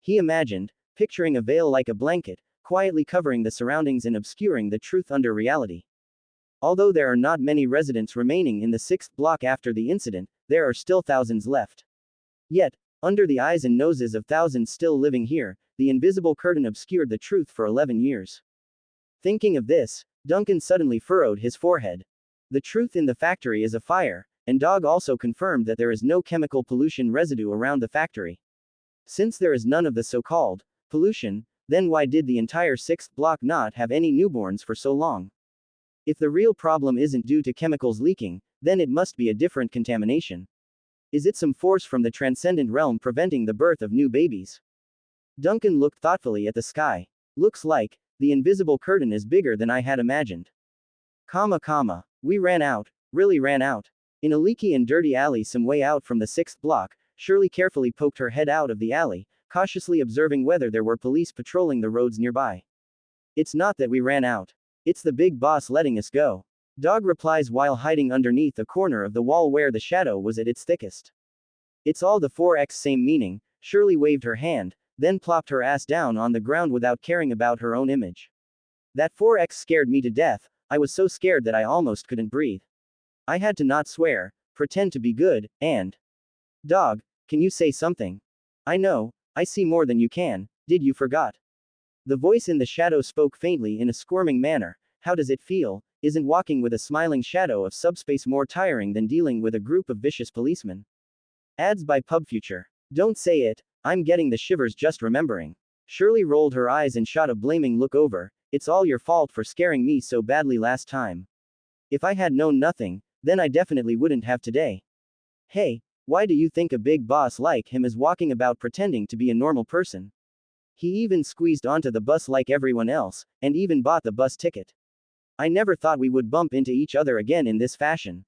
He imagined, picturing a veil like a blanket, quietly covering the surroundings and obscuring the truth under reality. Although there are not many residents remaining in the 6th block after the incident, there are still thousands left. Yet, under the eyes and noses of thousands still living here, the invisible curtain obscured the truth for 11 years. Thinking of this, Duncan suddenly furrowed his forehead. The truth in the factory is a fire, and Dog also confirmed that there is no chemical pollution residue around the factory. Since there is none of the so-called pollution, then why did the entire 6th block not have any newborns for so long? If the real problem isn't due to chemicals leaking, then it must be a different contamination. Is it some force from the transcendent realm preventing the birth of new babies? Duncan looked thoughtfully at the sky. Looks like the invisible curtain is bigger than I had imagined. We ran out, really ran out. In a leaky and dirty alley some way out from the 6th block, Shirley carefully poked her head out of the alley, cautiously observing whether there were police patrolling the roads nearby. It's not that we ran out. It's the big boss letting us go. Dog replies while hiding underneath a corner of the wall where the shadow was at its thickest. It's all the 4x same meaning. Shirley waved her hand, then plopped her ass down on the ground without caring about her own image. That 4x scared me to death. I was so scared that I almost couldn't breathe. I had to not swear, pretend to be good, and... Dog, can you say something? I know, I see more than you can, did you forgot? The voice in the shadow spoke faintly in a squirming manner. How does it feel? Isn't walking with a smiling shadow of subspace more tiring than dealing with a group of vicious policemen? Ads by PubFuture. Don't say it, I'm getting the shivers just remembering. Shirley rolled her eyes and shot a blaming look over. It's all your fault for scaring me so badly last time. If I had known nothing, then I definitely wouldn't have today. Hey, why do you think a big boss like him is walking about pretending to be a normal person? He even squeezed onto the bus like everyone else, and even bought the bus ticket. I never thought we would bump into each other again in this fashion.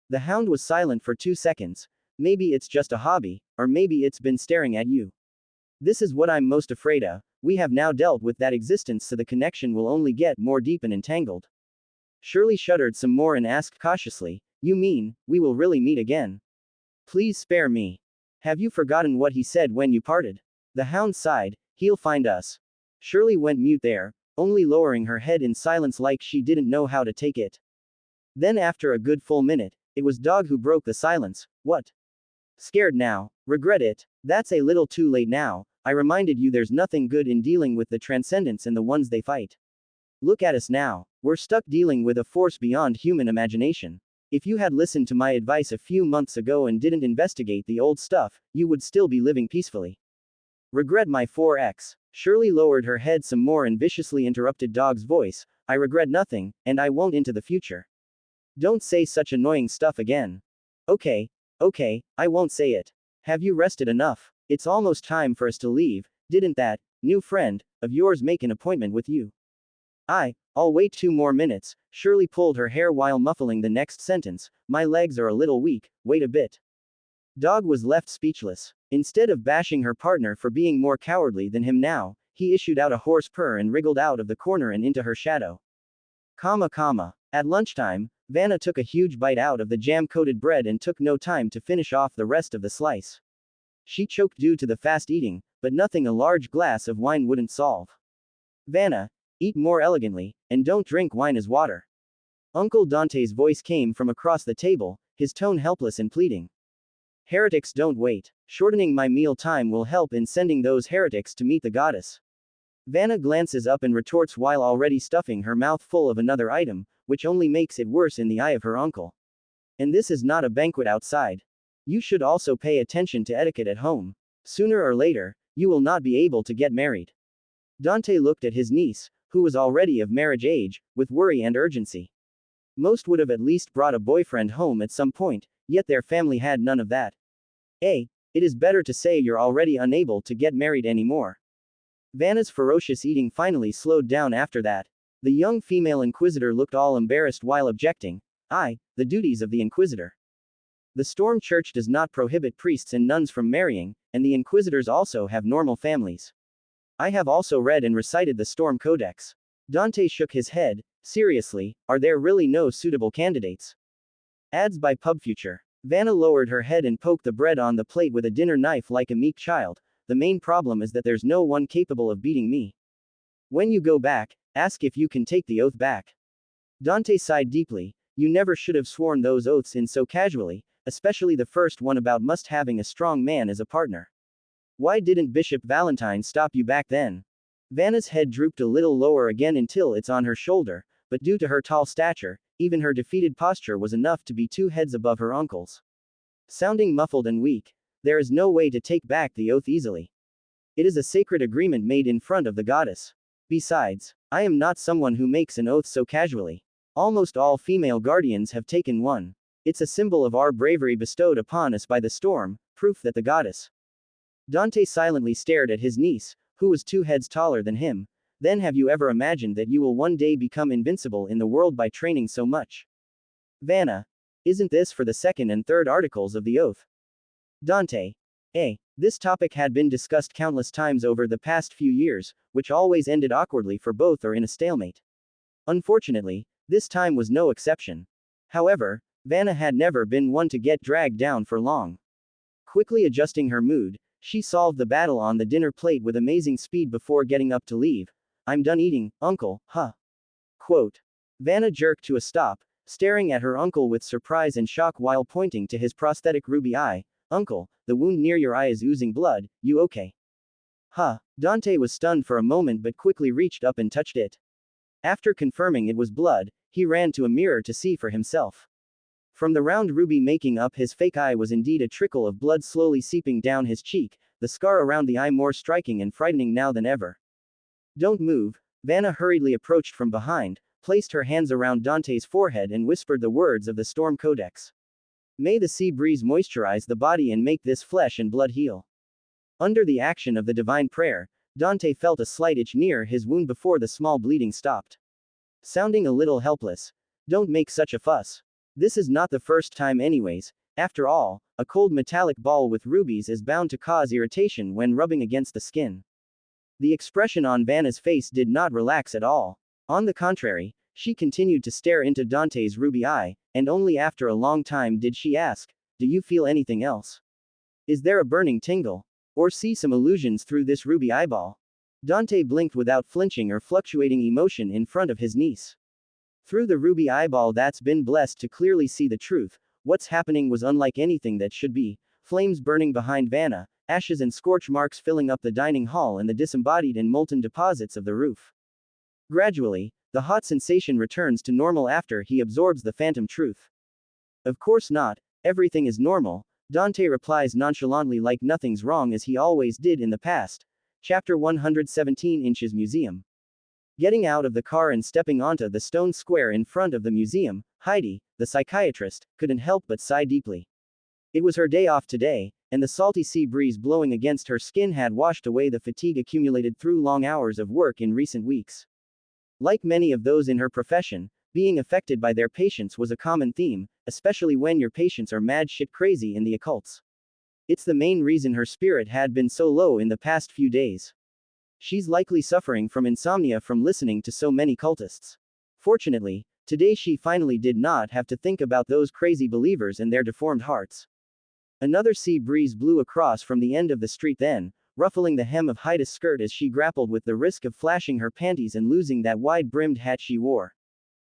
The hound was silent for 2 seconds. Maybe it's just a hobby, or maybe it's been staring at you. This is what I'm most afraid of. We have now dealt with that existence, so the connection will only get more deep and entangled. Shirley shuddered some more and asked cautiously, You mean, we will really meet again? Please spare me. Have you forgotten what he said when you parted? The hound sighed, He'll find us. Shirley went mute there, only lowering her head in silence like she didn't know how to take it. Then after a good full minute, it was Dog who broke the silence. What? Scared now? Regret it? That's a little too late now. I reminded you there's nothing good in dealing with the transcendents and the ones they fight. Look at us now. We're stuck dealing with a force beyond human imagination. If you had listened to my advice a few months ago and didn't investigate the old stuff, you would still be living peacefully. Regret my 4x. Shirley lowered her head some more and viciously interrupted Dog's voice. I regret nothing, and I won't into the future. Don't say such annoying stuff again. Okay, I won't say it. Have you rested enough? It's almost time for us to leave. Didn't that new friend of yours make an appointment with you? I'll wait 2 more minutes. Shirley pulled her hair while muffling the next sentence. My legs are a little weak, wait a bit. Dog was left speechless. Instead of bashing her partner for being more cowardly than him now, he issued out a hoarse purr and wriggled out of the corner and into her shadow. At lunchtime, Vanna took a huge bite out of the jam-coated bread and took no time to finish off the rest of the slice. She choked due to the fast eating, but nothing a large glass of wine wouldn't solve. Vanna, eat more elegantly, and don't drink wine as water. Uncle Dante's voice came from across the table, his tone helpless and pleading. Heretics don't wait. Shortening my meal time will help in sending those heretics to meet the goddess. Vanna glances up and retorts while already stuffing her mouth full of another item, which only makes it worse in the eye of her uncle. And this is not a banquet outside. You should also pay attention to etiquette at home. Sooner or later, you will not be able to get married. Dante looked at his niece, who was already of marriage age, with worry and urgency. Most would have at least brought a boyfriend home at some point, yet their family had none of that. It is better to say you're already unable to get married anymore. Vanna's ferocious eating finally slowed down after that. The young female inquisitor looked all embarrassed while objecting. The duties of the inquisitor. The Storm Church does not prohibit priests and nuns from marrying, and the inquisitors also have normal families. I have also read and recited the Storm Codex. Dante shook his head. Seriously, are there really no suitable candidates? Ads by PubFuture. Vanna lowered her head and poked the bread on the plate with a dinner knife like a meek child. The main problem is that there's no one capable of beating me. When you go back, ask if you can take the oath back. Dante sighed deeply. You never should have sworn those oaths in so casually, especially the first one about must having a strong man as a partner. Why didn't Bishop Valentine stop you back then? Vanna's head drooped a little lower again until it's on her shoulder, but due to her tall stature, even her defeated posture was enough to be 2 heads above her uncle's. Sounding muffled and weak, there is no way to take back the oath easily. It is a sacred agreement made in front of the goddess. Besides, I am not someone who makes an oath so casually. Almost all female guardians have taken one. It's a symbol of our bravery bestowed upon us by the storm, proof that the goddess. Dante silently stared at his niece, who was 2 heads taller than him. Then have you ever imagined that you will one day become invincible in the world by training so much? Vanna. Isn't this for the second and third articles of the oath? Dante. This topic had been discussed countless times over the past few years, which always ended awkwardly for both or in a stalemate. Unfortunately, this time was no exception. However, Vanna had never been one to get dragged down for long. Quickly adjusting her mood, she solved the battle on the dinner plate with amazing speed before getting up to leave. I'm done eating, uncle, huh? Quote. Vanna jerked to a stop, staring at her uncle with surprise and shock while pointing to his prosthetic ruby eye. Uncle, the wound near your eye is oozing blood, you okay? Huh. Dante was stunned for a moment but quickly reached up and touched it. After confirming it was blood, he ran to a mirror to see for himself. From the round ruby making up his fake eye was indeed a trickle of blood slowly seeping down his cheek, the scar around the eye more striking and frightening now than ever. Don't move. Vanna hurriedly approached from behind, placed her hands around Dante's forehead and whispered the words of the Storm Codex. May the sea breeze moisturize the body and make this flesh and blood heal. Under the action of the divine prayer, Dante felt a slight itch near his wound before the small bleeding stopped. Sounding a little helpless. Don't make such a fuss. This is not the first time anyways. After all, a cold metallic ball with rubies is bound to cause irritation when rubbing against the skin. The expression on Vanna's face did not relax at all. On the contrary, she continued to stare into Dante's ruby eye, and only after a long time did she ask, do you feel anything else? Is there a burning tingle? Or see some illusions through this ruby eyeball? Dante blinked without flinching or fluctuating emotion in front of his niece. Through the ruby eyeball that's been blessed to clearly see the truth, what's happening was unlike anything that should be. Flames burning behind Vanna, ashes and scorch marks filling up the dining hall and the disembodied and molten deposits of the roof. Gradually, the hot sensation returns to normal after he absorbs the phantom truth. Of course not, everything is normal, Dante replies nonchalantly like nothing's wrong as he always did in the past. Chapter 117 Inches Museum. Getting out of the car and stepping onto the stone square in front of the museum, Heidi, the psychiatrist, couldn't help but sigh deeply. It was her day off today, and the salty sea breeze blowing against her skin had washed away the fatigue accumulated through long hours of work in recent weeks. Like many of those in her profession, being affected by their patients was a common theme, especially when your patients are mad shit crazy in the occults. It's the main reason her spirit had been so low in the past few days. She's likely suffering from insomnia from listening to so many cultists. Fortunately, today she finally did not have to think about those crazy believers and their deformed hearts. Another sea breeze blew across from the end of the street then, ruffling the hem of Heida's skirt as she grappled with the risk of flashing her panties and losing that wide-brimmed hat she wore.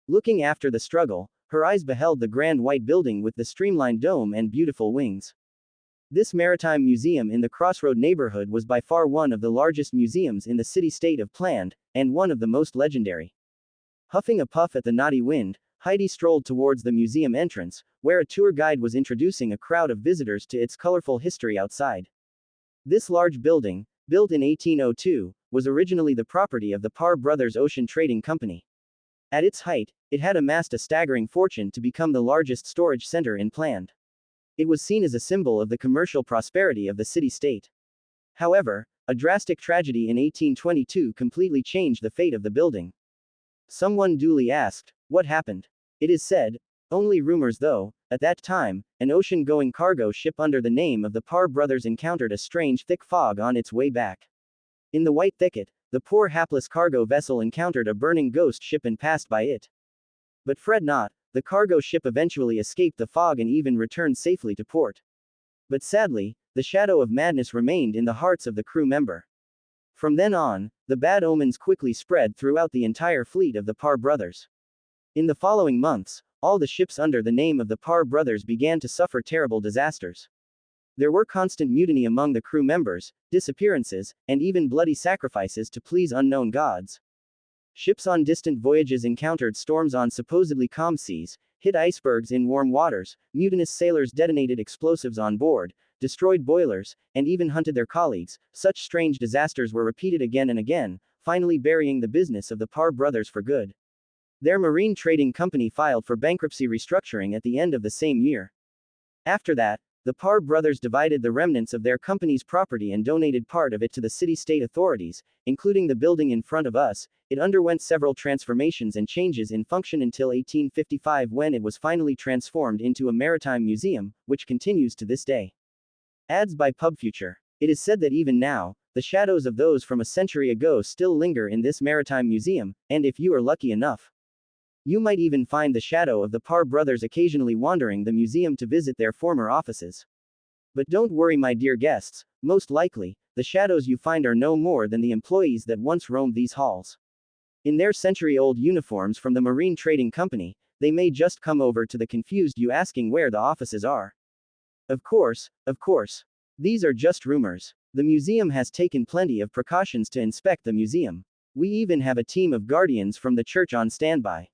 Looking after the struggle, her eyes beheld the grand white building with the streamlined dome and beautiful wings. This maritime museum in the Crossroad neighborhood was by far one of the largest museums in the city-state of Planned, and one of the most legendary. Huffing a puff at the naughty wind, Heidi strolled towards the museum entrance, where a tour guide was introducing a crowd of visitors to its colorful history outside. This large building, built in 1802, was originally the property of the Parr Brothers Ocean Trading Company. At its height, it had amassed a staggering fortune to become the largest storage center in Planned. It was seen as a symbol of the commercial prosperity of the city-state. However, a drastic tragedy in 1822 completely changed the fate of the building. Someone duly asked, what happened? It is said, only rumors though, at that time, an ocean-going cargo ship under the name of the Parr Brothers encountered a strange thick fog on its way back. In the white thicket, the poor hapless cargo vessel encountered a burning ghost ship and passed by it. But fret not, the cargo ship eventually escaped the fog and even returned safely to port. But sadly, the shadow of madness remained in the hearts of the crew member. From then on, the bad omens quickly spread throughout the entire fleet of the Parr Brothers. In the following months, all the ships under the name of the Parr brothers began to suffer terrible disasters. There were constant mutiny among the crew members, disappearances, and even bloody sacrifices to please unknown gods. Ships on distant voyages encountered storms on supposedly calm seas, hit icebergs in warm waters, mutinous sailors detonated explosives on board, destroyed boilers, and even hunted their colleagues. Such strange disasters were repeated again and again, finally burying the business of the Parr brothers for good. Their marine trading company filed for bankruptcy restructuring at the end of the same year. After that, the Parr brothers divided the remnants of their company's property and donated part of it to the city-state authorities, including the building in front of us. It underwent several transformations and changes in function until 1855, when it was finally transformed into a maritime museum, which continues to this day. Ads by PubFuture. It is said that even now, the shadows of those from a century ago still linger in this maritime museum, and if you are lucky enough, you might even find the shadow of the Parr brothers occasionally wandering the museum to visit their former offices. But don't worry, my dear guests, most likely, the shadows you find are no more than the employees that once roamed these halls. In their century-old uniforms from the Marine Trading Company, they may just come over to the confused you asking where the offices are. Of course. These are just rumors. The museum has taken plenty of precautions to inspect the museum. We even have a team of guardians from the church on standby.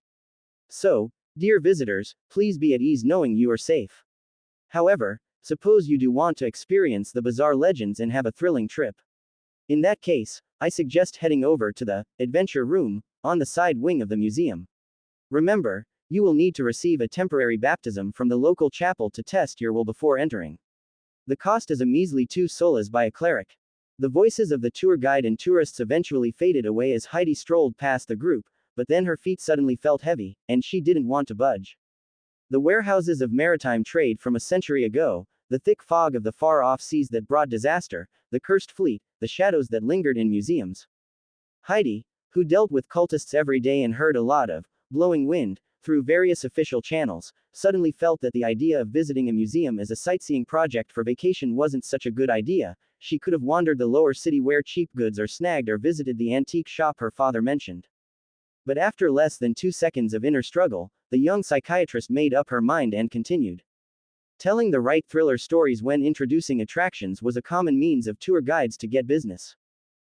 So, dear visitors, please be at ease knowing you are safe. However, suppose you do want to experience the bizarre legends and have a thrilling trip. In that case, I suggest heading over to the Adventure Room on the side wing of the museum. Remember, you will need to receive a temporary baptism from the local chapel to test your will before entering. The cost is a measly 2 soles by a cleric. The voices of the tour guide and tourists eventually faded away as Heidi strolled past the group, but then her feet suddenly felt heavy, and she didn't want to budge. The warehouses of maritime trade from a century ago, the thick fog of the far-off seas that brought disaster, the cursed fleet, the shadows that lingered in museums. Heidi, who dealt with cultists every day and heard a lot of blowing wind through various official channels, suddenly felt that the idea of visiting a museum as a sightseeing project for vacation wasn't such a good idea. She could have wandered the lower city where cheap goods are snagged or visited the antique shop her father mentioned. But after less than 2 seconds of inner struggle, the young psychiatrist made up her mind and continued. Telling the right thriller stories when introducing attractions was a common means of tour guides to get business.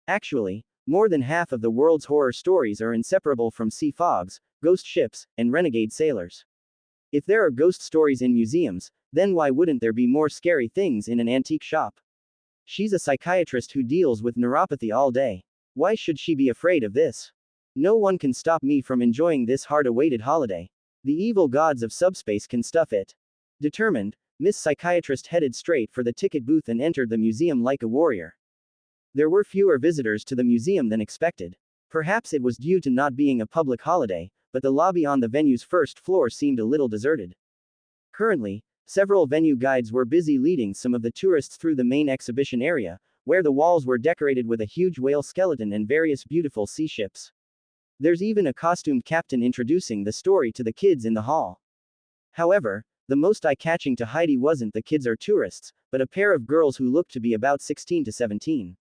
Actually, more than half of the world's horror stories are inseparable from sea fogs, ghost ships, and renegade sailors. If there are ghost stories in museums, then why wouldn't there be more scary things in an antique shop? She's a psychiatrist who deals with neuropathy all day. Why should she be afraid of this? No one can stop me from enjoying this hard-awaited holiday. The evil gods of subspace can stuff it. Determined, Miss Psychiatrist headed straight for the ticket booth and entered the museum like a warrior. There were fewer visitors to the museum than expected. Perhaps it was due to not being a public holiday, but the lobby on the venue's first floor seemed a little deserted. Currently, several venue guides were busy leading some of the tourists through the main exhibition area, where the walls were decorated with a huge whale skeleton and various beautiful sea ships. There's even a costumed captain introducing the story to the kids in the hall. However, the most eye-catching to Heidi wasn't the kids or tourists, but a pair of girls who looked to be about 16 to 17.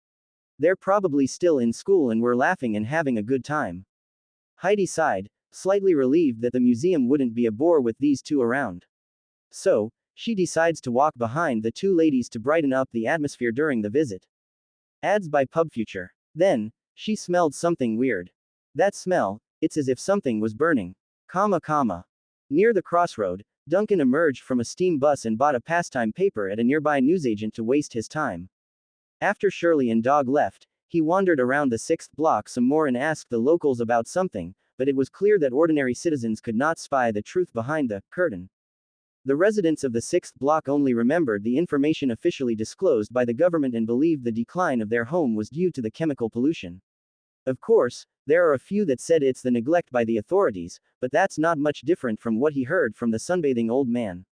They're probably still in school and were laughing and having a good time. Heidi sighed, slightly relieved that the museum wouldn't be a bore with these two around. So, she decides to walk behind the two ladies to brighten up the atmosphere during the visit. Ads by PubFuture. Then, she smelled something weird. That smell, it's as if something was burning. Near the crossroad, Duncan emerged from a steam bus and bought a pastime paper at a nearby newsagent to waste his time. After Shirley and Dog left, he wandered around the 6th block some more and asked the locals about something, but it was clear that ordinary citizens could not spy the truth behind the curtain. The residents of the 6th block only remembered the information officially disclosed by the government and believed the decline of their home was due to the chemical pollution. Of course, there are a few that said it's the neglect by the authorities, but that's not much different from what he heard from the sunbathing old man.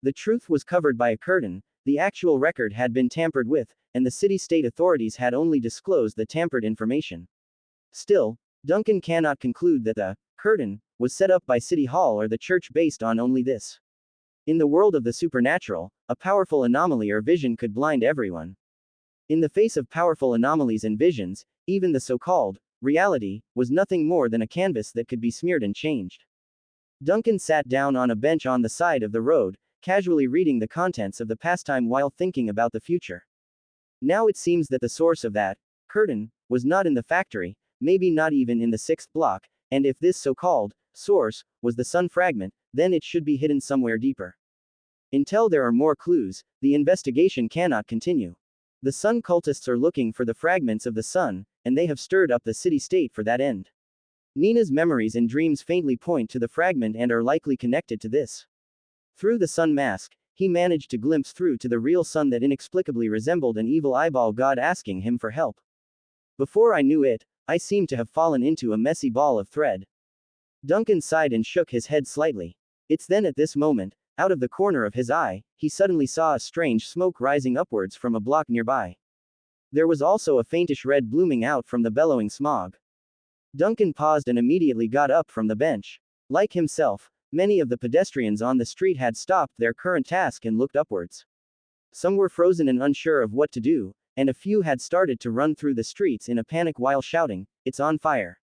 The truth was covered by a curtain, the actual record had been tampered with, and the city-state authorities had only disclosed the tampered information. Still, Duncan cannot conclude that the curtain was set up by City Hall or the church based on only this. In the world of the supernatural, a powerful anomaly or vision could blind everyone. In the face of powerful anomalies and visions, even the so-called reality was nothing more than a canvas that could be smeared and changed. Duncan sat down on a bench on the side of the road, casually reading the contents of the pastime while thinking about the future. Now it seems that the source of that curtain was not in the factory, maybe not even in the sixth block, and if this so-called source was the sun fragment, then it should be hidden somewhere deeper. Until there are more clues, the investigation cannot continue. The sun cultists are looking for the fragments of the sun, and they have stirred up the city-state for that end. Nina's memories and dreams faintly point to the fragment and are likely connected to this. Through the sun mask, he managed to glimpse through to the real sun that inexplicably resembled an evil eyeball god asking him for help. Before I knew it, I seemed to have fallen into a messy ball of thread. Duncan sighed and shook his head slightly. It's then at this moment, out of the corner of his eye, he suddenly saw a strange smoke rising upwards from a block nearby. There was also a faintish red blooming out from the bellowing smog. Duncan paused and immediately got up from the bench. Like himself, many of the pedestrians on the street had stopped their current task and looked upwards. Some were frozen and unsure of what to do, and a few had started to run through the streets in a panic while shouting, "It's on fire!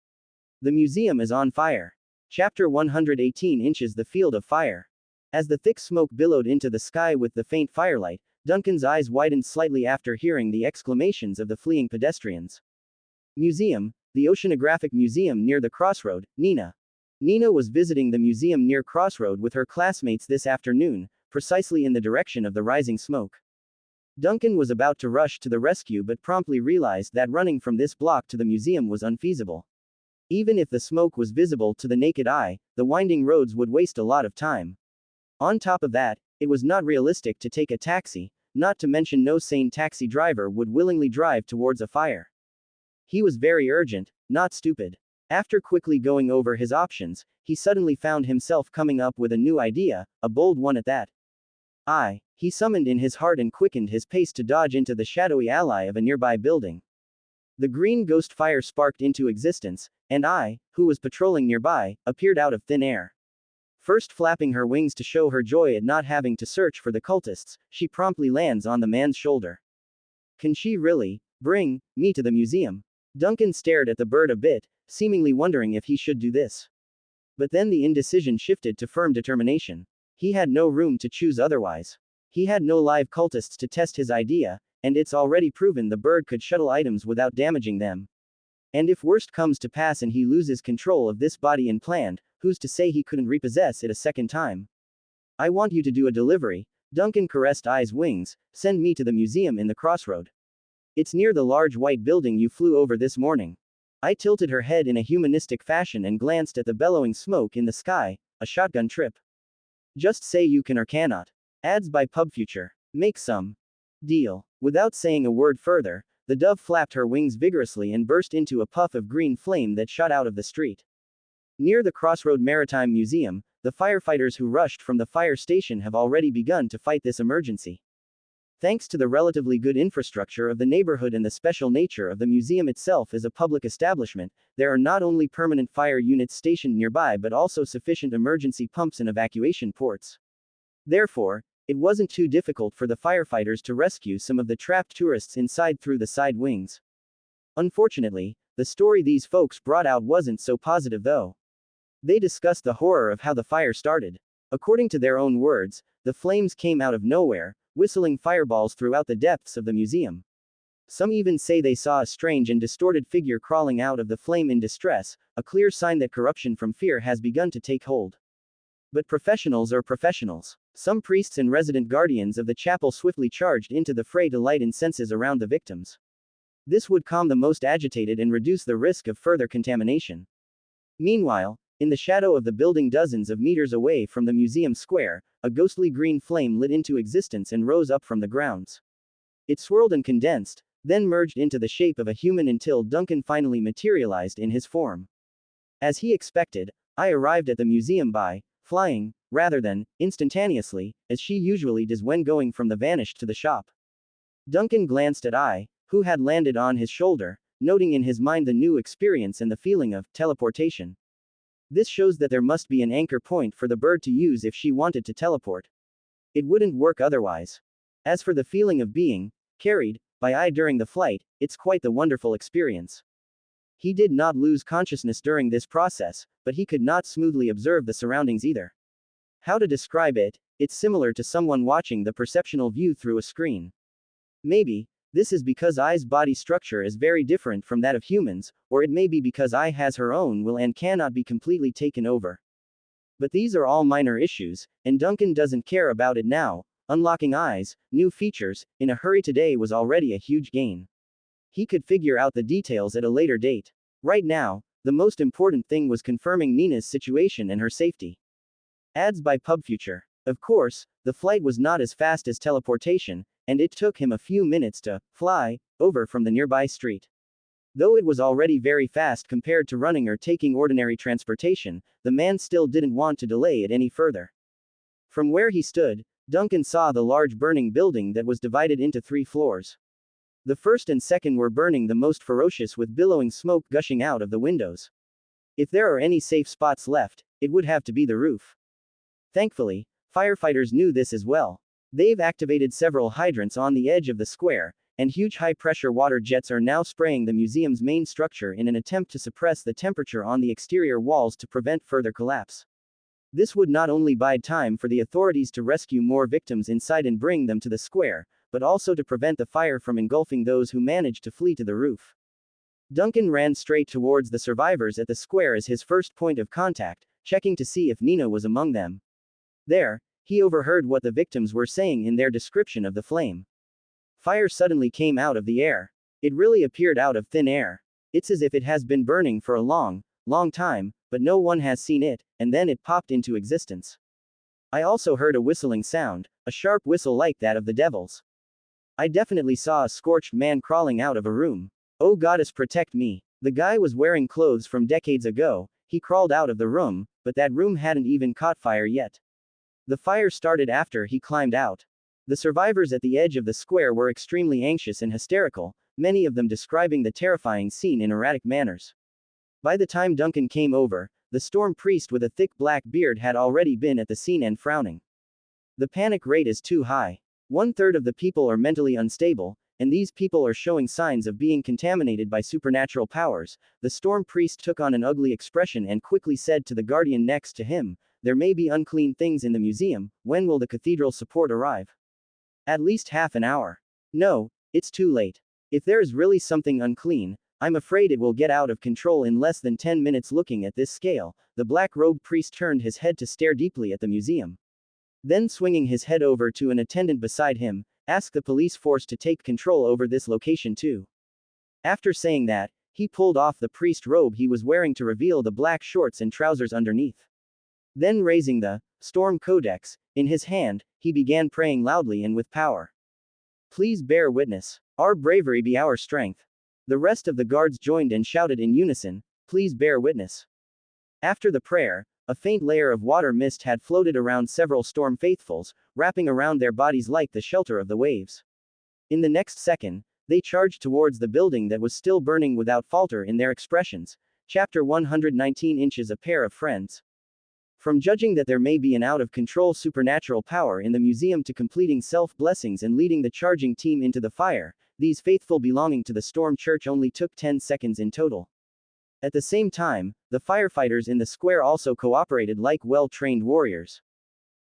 The museum is on fire!" Chapter 118 Inches the Field of Fire. As the thick smoke billowed into the sky with the faint firelight, Duncan's eyes widened slightly after hearing the exclamations of the fleeing pedestrians. Museum, the Oceanographic Museum near the crossroad, Nina. Nina was visiting the museum near Crossroad with her classmates this afternoon, precisely in the direction of the rising smoke. Duncan was about to rush to the rescue but promptly realized that running from this block to the museum was unfeasible. Even if the smoke was visible to the naked eye, the winding roads would waste a lot of time. On top of that, it was not realistic to take a taxi, not to mention no sane taxi driver would willingly drive towards a fire. He was very urgent, not stupid. After quickly going over his options, he suddenly found himself coming up with a new idea, a bold one at that. He summoned in his heart and quickened his pace to dodge into the shadowy alley of a nearby building. The green ghost fire sparked into existence, and who was patrolling nearby, appeared out of thin air. First flapping her wings to show her joy at not having to search for the cultists, she promptly lands on the man's shoulder. Can she really bring me to the museum? Duncan stared at the bird a bit, seemingly wondering if he should do this. But then the indecision shifted to firm determination. He had no room to choose otherwise. He had no live cultists to test his idea, and it's already proven the bird could shuttle items without damaging them. And if worst comes to pass and he loses control of this body and plant, who's to say he couldn't repossess it a second time? I want you to do a delivery. Duncan caressed I's wings. Send me to the museum in the crossroad. It's near the large white building you flew over this morning. I tilted her head in a humanistic fashion and glanced at the bellowing smoke in the sky. A shotgun trip. Just say you can or cannot. Ads by PubFuture. Make some deal. Without saying a word further, the dove flapped her wings vigorously and burst into a puff of green flame that shot out of the street. Near the Crossroad Maritime Museum, the firefighters who rushed from the fire station have already begun to fight this emergency. Thanks to the relatively good infrastructure of the neighborhood and the special nature of the museum itself as a public establishment, there are not only permanent fire units stationed nearby but also sufficient emergency pumps and evacuation ports. Therefore, it wasn't too difficult for the firefighters to rescue some of the trapped tourists inside through the side wings. Unfortunately, the story these folks brought out wasn't so positive though. They discussed the horror of how the fire started. According to their own words, the flames came out of nowhere, whistling fireballs throughout the depths of the museum. Some even say they saw a strange and distorted figure crawling out of the flame in distress, a clear sign that corruption from fear has begun to take hold. But professionals are professionals. Some priests and resident guardians of the chapel swiftly charged into the fray to light incenses around the victims. This would calm the most agitated and reduce the risk of further contamination. Meanwhile, in the shadow of the building dozens of meters away from the museum square, a ghostly green flame lit into existence and rose up from the grounds. It swirled and condensed, then merged into the shape of a human until Duncan finally materialized in his form. As he expected, I arrived at the museum by flying, rather than instantaneously, as she usually does when going from the vanished to the shop. Duncan glanced at I, who had landed on his shoulder, noting in his mind the new experience and the feeling of teleportation. This shows that there must be an anchor point for the bird to use if she wanted to teleport. It wouldn't work otherwise. As for the feeling of being carried by I during the flight, it's quite the wonderful experience. He did not lose consciousness during this process, but he could not smoothly observe the surroundings either. How to describe it? It's similar to someone watching the perceptual view through a screen. Maybe, this is because I's body structure is very different from that of humans, or it may be because I has her own will and cannot be completely taken over. But these are all minor issues, and Duncan doesn't care about it now. Unlocking I's new features in a hurry today was already a huge gain. He could figure out the details at a later date. Right now, the most important thing was confirming Nina's situation and her safety. Ads by PubFuture. Of course, the flight was not as fast as teleportation, and it took him a few minutes to fly over from the nearby street. Though it was already very fast compared to running or taking ordinary transportation, the man still didn't want to delay it any further. From where he stood, Duncan saw the large burning building that was divided into 3 floors. The first and second were burning the most ferocious with billowing smoke gushing out of the windows. If there are any safe spots left, it would have to be the roof. Thankfully, firefighters knew this as well. They've activated several hydrants on the edge of the square, and huge high-pressure water jets are now spraying the museum's main structure in an attempt to suppress the temperature on the exterior walls to prevent further collapse. This would not only buy time for the authorities to rescue more victims inside and bring them to the square, but also to prevent the fire from engulfing those who managed to flee to the roof. Duncan ran straight towards the survivors at the square as his first point of contact, checking to see if Nina was among them. There, he overheard what the victims were saying in their description of the flame. Fire suddenly came out of the air. It really appeared out of thin air. It's as if it has been burning for a long time, but no one has seen it, and then it popped into existence. I also heard a whistling sound, a sharp whistle like that of the devils. I definitely saw a scorched man crawling out of a room. Oh goddess protect me. The guy was wearing clothes from decades ago. He crawled out of the room, but that room hadn't even caught fire yet. The fire started after he climbed out. The survivors at the edge of the square were extremely anxious and hysterical, many of them describing the terrifying scene in erratic manners. By the time Duncan came over, the storm priest with a thick black beard had already been at the scene and frowning. The panic rate is too high. 1/3 of the people are mentally unstable, and these people are showing signs of being contaminated by supernatural powers. The storm priest took on an ugly expression and quickly said to the guardian next to him, "There may be unclean things in the museum. When will the cathedral support arrive?" "At least half an hour." "No, it's too late. If there is really something unclean, I'm afraid it will get out of control in less than 10 minutes." Looking at this scale, the black-robed priest turned his head to stare deeply at the museum. Then swinging his head over to an attendant beside him, asked the police force to take control over this location too. After saying that, he pulled off the priest robe he was wearing to reveal the black shorts and trousers underneath. Then raising the Storm Codex in his hand, he began praying loudly and with power. "Please bear witness. Our bravery be our strength." The rest of the guards joined and shouted in unison, "Please bear witness." After the prayer, a faint layer of water mist had floated around several storm faithfuls, wrapping around their bodies like the shelter of the waves. In the next second, they charged towards the building that was still burning without falter in their expressions. Chapter 119 Inches a pair of friends. From judging that there may be an out-of-control supernatural power in the museum to completing self-blessings and leading the charging team into the fire, these faithful belonging to the Storm Church only took 10 seconds in total. At the same time, the firefighters in the square also cooperated like well-trained warriors.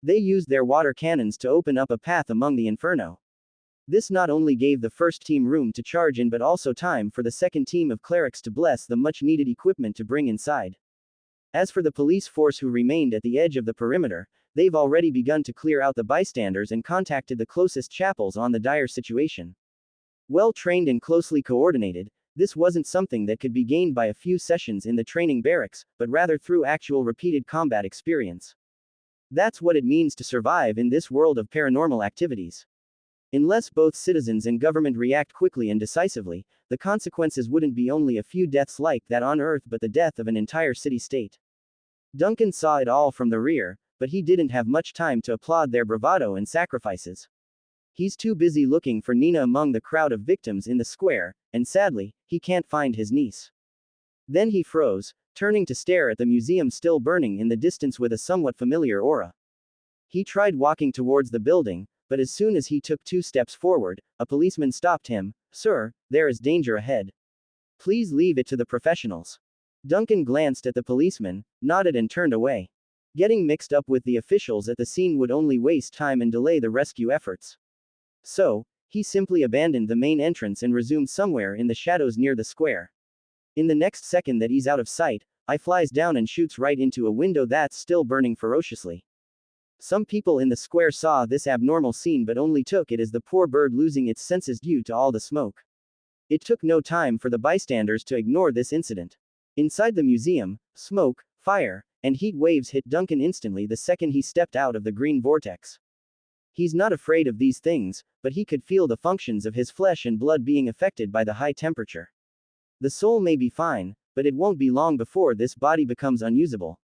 They used their water cannons to open up a path among the inferno. This not only gave the first team room to charge in but also time for the second team of clerics to bless the much-needed equipment to bring inside. As for the police force who remained at the edge of the perimeter, they've already begun to clear out the bystanders and contacted the closest chapels on the dire situation. Well-trained and closely coordinated, this wasn't something that could be gained by a few sessions in the training barracks, but rather through actual repeated combat experience. That's what it means to survive in this world of paranormal activities. Unless both citizens and government react quickly and decisively, the consequences wouldn't be only a few deaths like that on Earth but the death of an entire city-state. Duncan saw it all from the rear, but he didn't have much time to applaud their bravado and sacrifices. He's too busy looking for Nina among the crowd of victims in the square, and sadly, he can't find his niece. Then he froze, turning to stare at the museum still burning in the distance with a somewhat familiar aura. He tried walking towards the building, but as soon as he took 2 steps forward, a policeman stopped him. "Sir, there is danger ahead." Please leave it to the professionals. Duncan glanced at the policeman, nodded and turned away. Getting mixed up with the officials at the scene would only waste time and delay the rescue efforts. So, he simply abandoned the main entrance and resumed somewhere in the shadows near the square. In the next second that he's out of sight, I flies down and shoots right into a window that's still burning ferociously. Some people in the square saw this abnormal scene but only took it as the poor bird losing its senses due to all the smoke. It took no time for the bystanders to ignore this incident. Inside the museum, smoke, fire, and heat waves hit Duncan instantly the second he stepped out of the green vortex. He's not afraid of these things, but he could feel the functions of his flesh and blood being affected by the high temperature. The soul may be fine, but it won't be long before this body becomes unusable.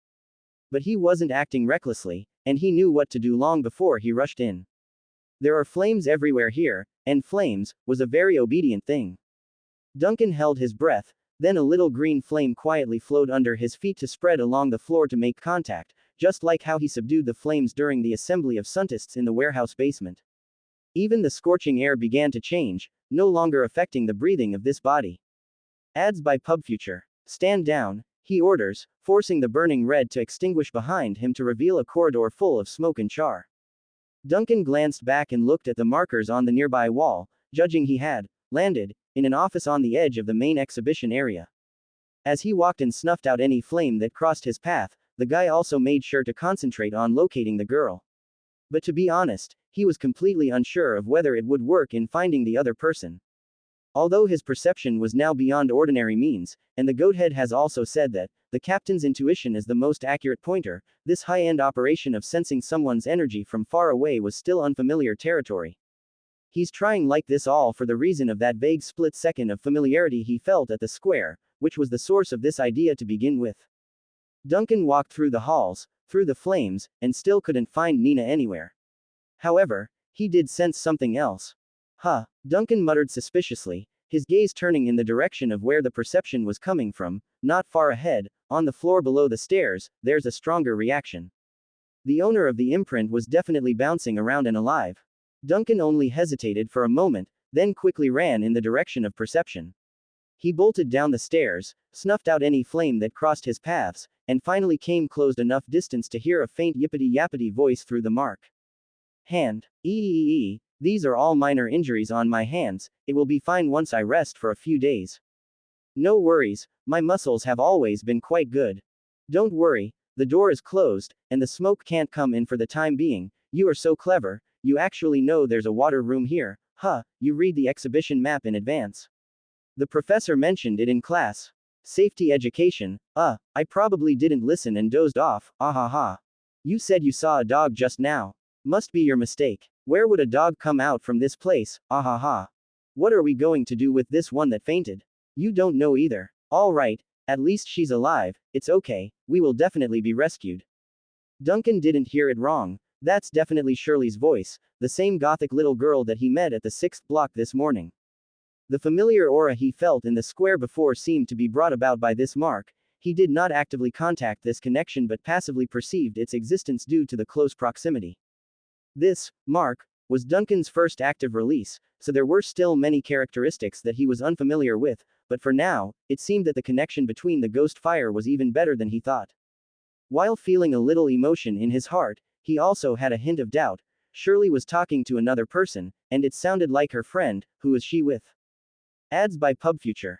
But he wasn't acting recklessly, and he knew what to do long before he rushed in. There are flames everywhere here, and flames was a very obedient thing. Duncan held his breath, then a little green flame quietly flowed under his feet to spread along the floor to make contact, just like how he subdued the flames during the assembly of scientists in the warehouse basement. Even the scorching air began to change, no longer affecting the breathing of this body. Ads by PubFuture. Stand down, he orders, forcing the burning red to extinguish behind him to reveal a corridor full of smoke and char. Duncan glanced back and looked at the markers on the nearby wall, judging he had landed in an office on the edge of the main exhibition area. As he walked and snuffed out any flame that crossed his path, the guy also made sure to concentrate on locating the girl. But to be honest, he was completely unsure of whether it would work in finding the other person. Although his perception was now beyond ordinary means, and the goathead has also said that the captain's intuition is the most accurate pointer, this high-end operation of sensing someone's energy from far away was still unfamiliar territory. He's trying like this all for the reason of that vague split second of familiarity he felt at the square, which was the source of this idea to begin with. Duncan walked through the halls, through the flames, and still couldn't find Nina anywhere. However, he did sense something else. Huh, Duncan muttered suspiciously, his gaze turning in the direction of where the perception was coming from. Not far ahead, on the floor below the stairs, there's a stronger reaction. The owner of the imprint was definitely bouncing around and alive. Duncan only hesitated for a moment, then quickly ran in the direction of perception. He bolted down the stairs, snuffed out any flame that crossed his paths, and finally came close enough distance to hear a faint yippity-yappity voice through the mark. Hand. These are all minor injuries on my hands, it will be fine once I rest for a few days. No worries, my muscles have always been quite good. Don't worry, the door is closed, and the smoke can't come in for the time being. You are so clever, you actually know there's a water room here, huh, you read the exhibition map in advance. The professor mentioned it in class. Safety education, I probably didn't listen and dozed off, ahaha. You said you saw a dog just now. Must be your mistake. Where would a dog come out from this place, ahaha. What are we going to do with this one that fainted? You don't know either. Alright, at least she's alive, it's okay, we will definitely be rescued. Duncan didn't hear it wrong, that's definitely Shirley's voice, the same gothic little girl that he met at the 6th block this morning. The familiar aura he felt in the square before seemed to be brought about by this mark. He did not actively contact this connection but passively perceived its existence due to the close proximity. This mark was Duncan's first active release, so there were still many characteristics that he was unfamiliar with, but for now, it seemed that the connection between the ghost fire was even better than he thought. While feeling a little emotion in his heart, he also had a hint of doubt. Shirley was talking to another person, and it sounded like her friend. Who was she with? Ads by PubFuture.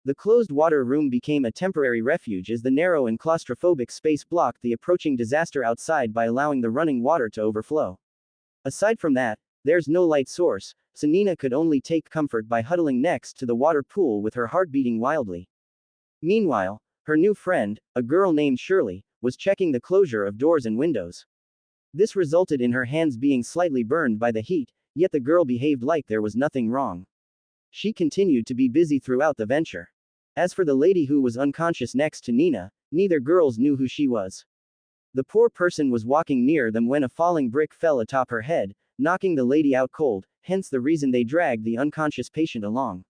The closed water room became a temporary refuge as the narrow and claustrophobic space blocked the approaching disaster outside by allowing the running water to overflow. Aside from that, there's no light source, so Nina could only take comfort by huddling next to the water pool with her heart beating wildly. Meanwhile, her new friend, a girl named Shirley, was checking the closure of doors and windows. This resulted in her hands being slightly burned by the heat, yet the girl behaved like there was nothing wrong. She continued to be busy throughout the venture. As for the lady who was unconscious next to Nina, neither girls knew who she was. The poor person was walking near them when a falling brick fell atop her head, knocking the lady out cold, hence the reason they dragged the unconscious patient along.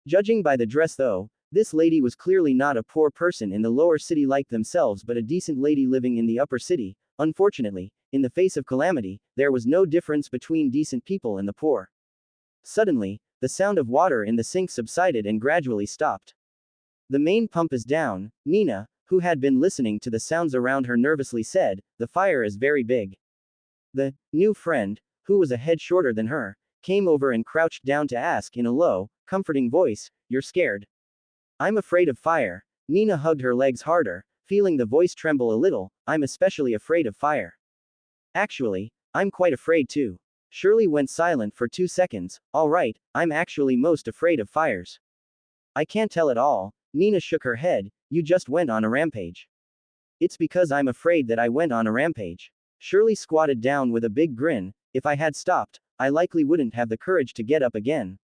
Judging by the dress though, this lady was clearly not a poor person in the lower city like themselves but a decent lady living in the upper city. Unfortunately, in the face of calamity, there was no difference between decent people and the poor. Suddenly, the sound of water in the sink subsided and gradually stopped. The main pump is down, Nina, who had been listening to the sounds around her nervously said, the fire is very big. The new friend, who was a head shorter than her, came over and crouched down to ask in a low, comforting voice, you're scared? I'm afraid of fire. Nina hugged her legs harder, feeling the voice tremble a little, I'm especially afraid of fire. Actually, I'm quite afraid too. Shirley went silent for 2 seconds, alright, I'm actually most afraid of fires. I can't tell at all, Nina shook her head, you just went on a rampage. It's because I'm afraid that I went on a rampage. Shirley squatted down with a big grin, if I had stopped, I likely wouldn't have the courage to get up again.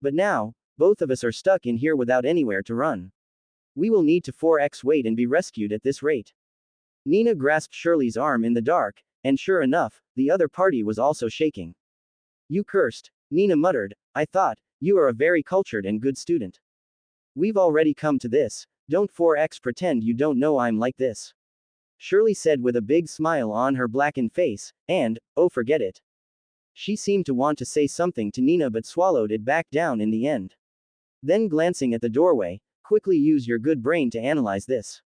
But now, both of us are stuck in here without anywhere to run. We will need to 4x wait and be rescued at this rate. Nina grasped Shirley's arm in the dark, and sure enough, the other party was also shaking. You cursed, Nina muttered, I thought, you are a very cultured and good student. We've already come to this, don't 4x pretend you don't know I'm like this. Shirley said with a big smile on her blackened face, and, oh forget it. She seemed to want to say something to Nina but swallowed it back down in the end. Then glancing at the doorway, quickly use your good brain to analyze this.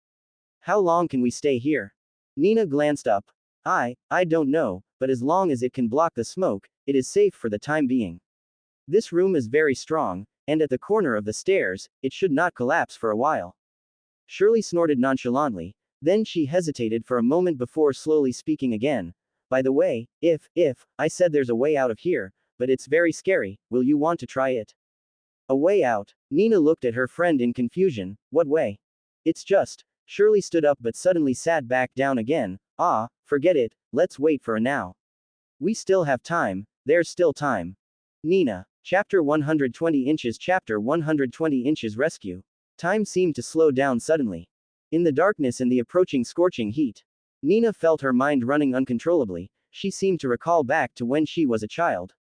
How long can we stay here? Nina glanced up. I don't know, but as long as it can block the smoke, it is safe for the time being. This room is very strong, and at the corner of the stairs, it should not collapse for a while. Shirley snorted nonchalantly, then she hesitated for a moment before slowly speaking again. By the way, if, I said there's a way out of here, but it's very scary, will you want to try it? A way out? Nina looked at her friend in confusion, what way? It's just, Shirley stood up but suddenly sat back down again, forget it, let's wait for a now. We still have time, there's still time. Nina. Chapter 120 inches Chapter 120 inches Rescue. Time seemed to slow down suddenly. In the darkness and the approaching scorching heat, Nina felt her mind running uncontrollably, she seemed to recall back to when she was a child.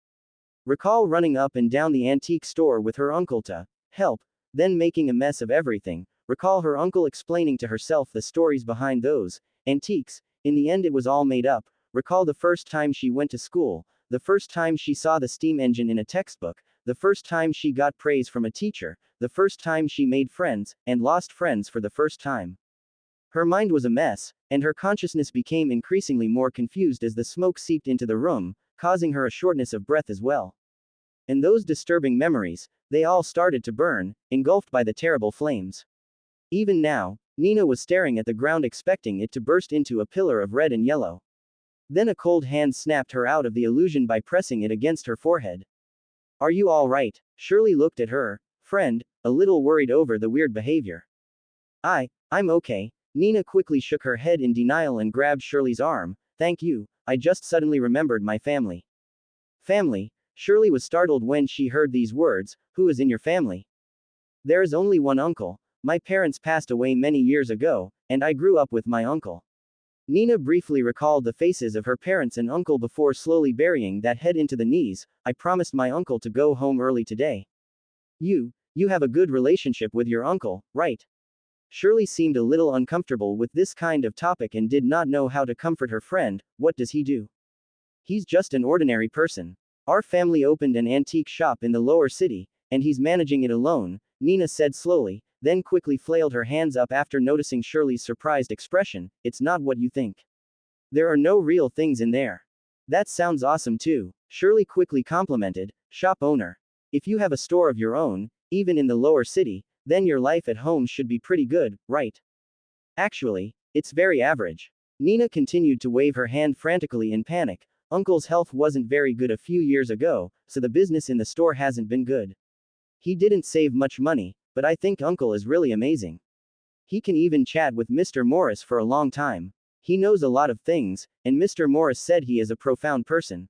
Recall running up and down the antique store with her uncle to help, then making a mess of everything, recall her uncle explaining to herself the stories behind those antiques, in the end it was all made up, recall the first time she went to school, the first time she saw the steam engine in a textbook, the first time she got praise from a teacher, the first time she made friends, and lost friends for the first time. Her mind was a mess, and her consciousness became increasingly more confused as the smoke seeped into the room, causing her a shortness of breath as well. And those disturbing memories, they all started to burn, engulfed by the terrible flames. Even now, Nina was staring at the ground expecting it to burst into a pillar of red and yellow. Then a cold hand snapped her out of the illusion by pressing it against her forehead. Are you all right? Shirley looked at her friend, a little worried over the weird behavior. I'm okay. Nina quickly shook her head in denial and grabbed Shirley's arm. Thank you, I just suddenly remembered my family. Family? Shirley was startled when she heard these words. Who is in your family? There is only one uncle. My parents passed away many years ago, and I grew up with my uncle. Nina briefly recalled the faces of her parents and uncle before slowly burying that head into the knees. I promised my uncle to go home early today. You have a good relationship with your uncle, right? Shirley seemed a little uncomfortable with this kind of topic and did not know how to comfort her friend. What does he do? He's just an ordinary person. Our family opened an antique shop in the lower city, and he's managing it alone, Nina said slowly, then quickly flailed her hands up after noticing Shirley's surprised expression. It's not what you think. There are no real things in there. That sounds awesome too, Shirley quickly complimented, shop owner. If you have a store of your own, even in the lower city, then your life at home should be pretty good, right? Actually, it's very average. Nina continued to wave her hand frantically in panic. Uncle's health wasn't very good a few years ago, so the business in the store hasn't been good. He didn't save much money, but I think Uncle is really amazing. He can even chat with Mr. Morris for a long time. He knows a lot of things, and Mr. Morris said he is a profound person.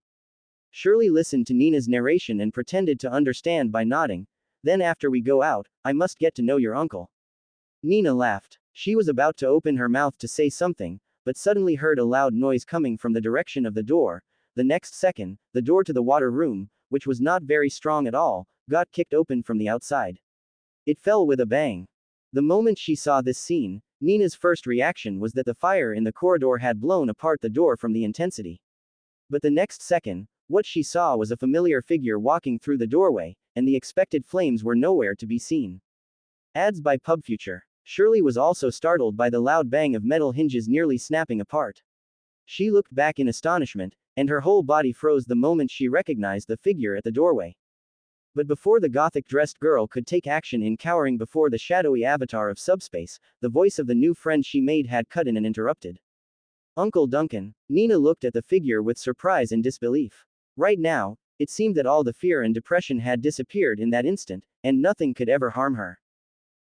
Shirley listened to Nina's narration and pretended to understand by nodding. Then after we go out, I must get to know your uncle. Nina laughed. She was about to open her mouth to say something, but suddenly heard a loud noise coming from the direction of the door. The next second, the door to the water room, which was not very strong at all, got kicked open from the outside. It fell with a bang. The moment she saw this scene, Nina's first reaction was that the fire in the corridor had blown apart the door from the intensity. But the next second, what she saw was a familiar figure walking through the doorway, and the expected flames were nowhere to be seen. Ads by PubFuture. Shirley was also startled by the loud bang of metal hinges nearly snapping apart. She looked back in astonishment, and her whole body froze the moment she recognized the figure at the doorway. But before the gothic-dressed girl could take action in cowering before the shadowy avatar of subspace, the voice of the new friend she made had cut in and interrupted. Uncle Duncan. Nina looked at the figure with surprise and disbelief. Right now, it seemed that all the fear and depression had disappeared in that instant, and nothing could ever harm her.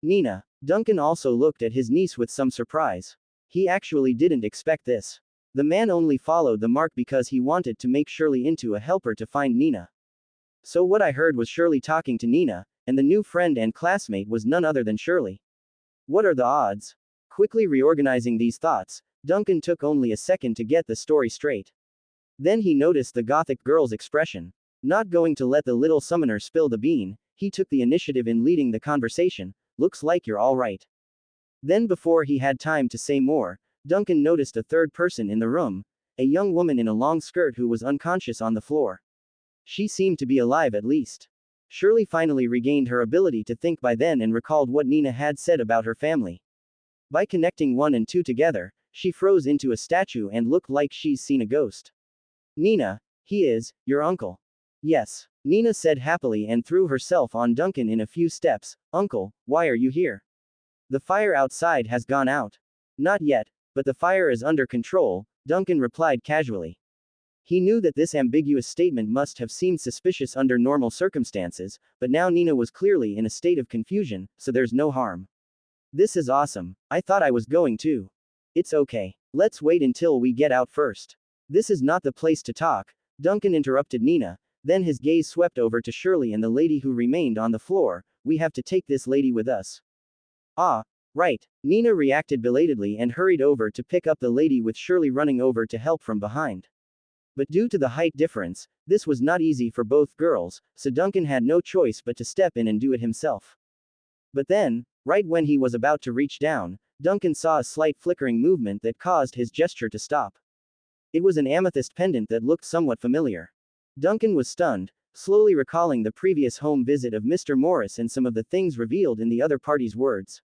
Nina. Duncan also looked at his niece with some surprise. He actually didn't expect this. The man only followed the mark because he wanted to make Shirley into a helper to find Nina. So what I heard was Shirley talking to Nina, and the new friend and classmate was none other than Shirley. What are the odds? Quickly reorganizing these thoughts, Duncan took only a second to get the story straight. Then he noticed the gothic girl's expression. Not going to let the little summoner spill the bean, he took the initiative in leading the conversation. Looks like you're all right. Then before he had time to say more, Duncan noticed a third person in the room, a young woman in a long skirt who was unconscious on the floor. She seemed to be alive at least. Shirley finally regained her ability to think by then and recalled what Nina had said about her family. By connecting 1 and 2 together, she froze into a statue and looked like she's seen a ghost. Nina, he is your uncle. Yes, Nina said happily and threw herself on Duncan in a few steps. Uncle, why are you here? The fire outside has gone out. Not yet, but the fire is under control, Duncan replied casually. He knew that this ambiguous statement must have seemed suspicious under normal circumstances, but now Nina was clearly in a state of confusion, so there's no harm. This is awesome. I thought I was going to. It's okay. Let's wait until we get out first. This is not the place to talk, Duncan interrupted Nina, then his gaze swept over to Shirley and the lady who remained on the floor. We have to take this lady with us. Ah, right. Nina reacted belatedly and hurried over to pick up the lady with Shirley running over to help from behind. But due to the height difference, this was not easy for both girls, so Duncan had no choice but to step in and do it himself. But then, right when he was about to reach down, Duncan saw a slight flickering movement that caused his gesture to stop. It was an amethyst pendant that looked somewhat familiar. Duncan was stunned, slowly recalling the previous home visit of Mr. Morris and some of the things revealed in the other party's words.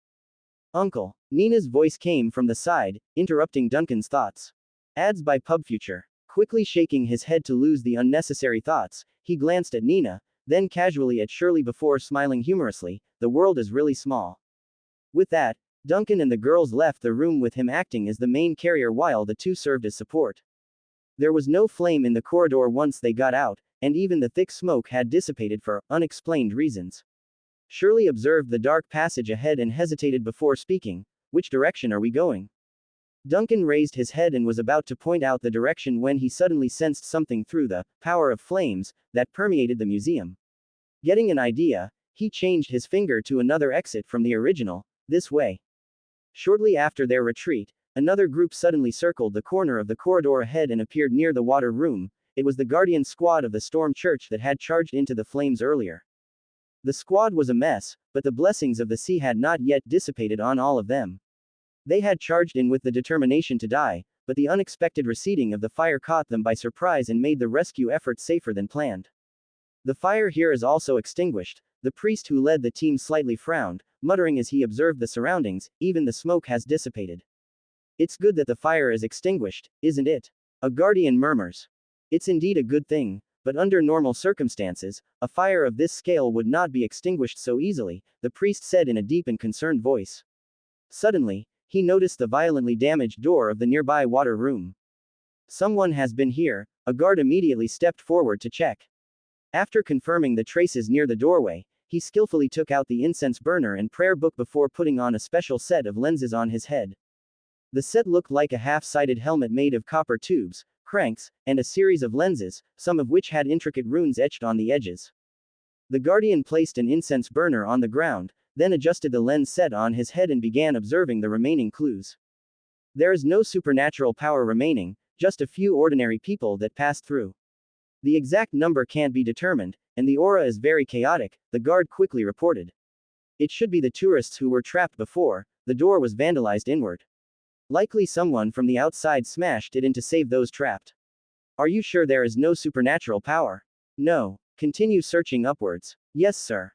Uncle. Nina's voice came from the side, interrupting Duncan's thoughts. Ads by PubFuture. Quickly shaking his head to lose the unnecessary thoughts, he glanced at Nina, then casually at Shirley before smiling humorously. The world is really small. With that, Duncan and the girls left the room with him acting as the main carrier while the two served as support. There was no flame in the corridor once they got out, and even the thick smoke had dissipated for unexplained reasons. Shirley observed the dark passage ahead and hesitated before speaking. Which direction are we going? Duncan raised his head and was about to point out the direction when he suddenly sensed something through the power of flames that permeated the museum. Getting an idea, he changed his finger to another exit from the original, this way. Shortly after their retreat, another group suddenly circled the corner of the corridor ahead and appeared near the water room. It was the guardian squad of the Storm Church that had charged into the flames earlier. The squad was a mess, but the blessings of the sea had not yet dissipated on all of them. They had charged in with the determination to die, but the unexpected receding of the fire caught them by surprise and made the rescue effort safer than planned. The fire here is also extinguished. The priest who led the team slightly frowned, muttering as he observed the surroundings. Even the smoke has dissipated. It's good that the fire is extinguished, isn't it? A guardian murmurs. It's indeed a good thing, but under normal circumstances, a fire of this scale would not be extinguished so easily, the priest said in a deep and concerned voice. Suddenly, he noticed the violently damaged door of the nearby water room. Someone has been here. A guard immediately stepped forward to check. After confirming the traces near the doorway, he skillfully took out the incense burner and prayer book before putting on a special set of lenses on his head. The set looked like a half-sided helmet made of copper tubes, cranks, and a series of lenses, some of which had intricate runes etched on the edges. The guardian placed an incense burner on the ground, then adjusted the lens set on his head and began observing the remaining clues. There is no supernatural power remaining, just a few ordinary people that passed through. The exact number can't be determined, and the aura is very chaotic, the guard quickly reported. It should be the tourists who were trapped before. The door was vandalized inward. Likely someone from the outside smashed it in to save those trapped. Are you sure there is no supernatural power? No. Continue searching upwards. Yes, sir.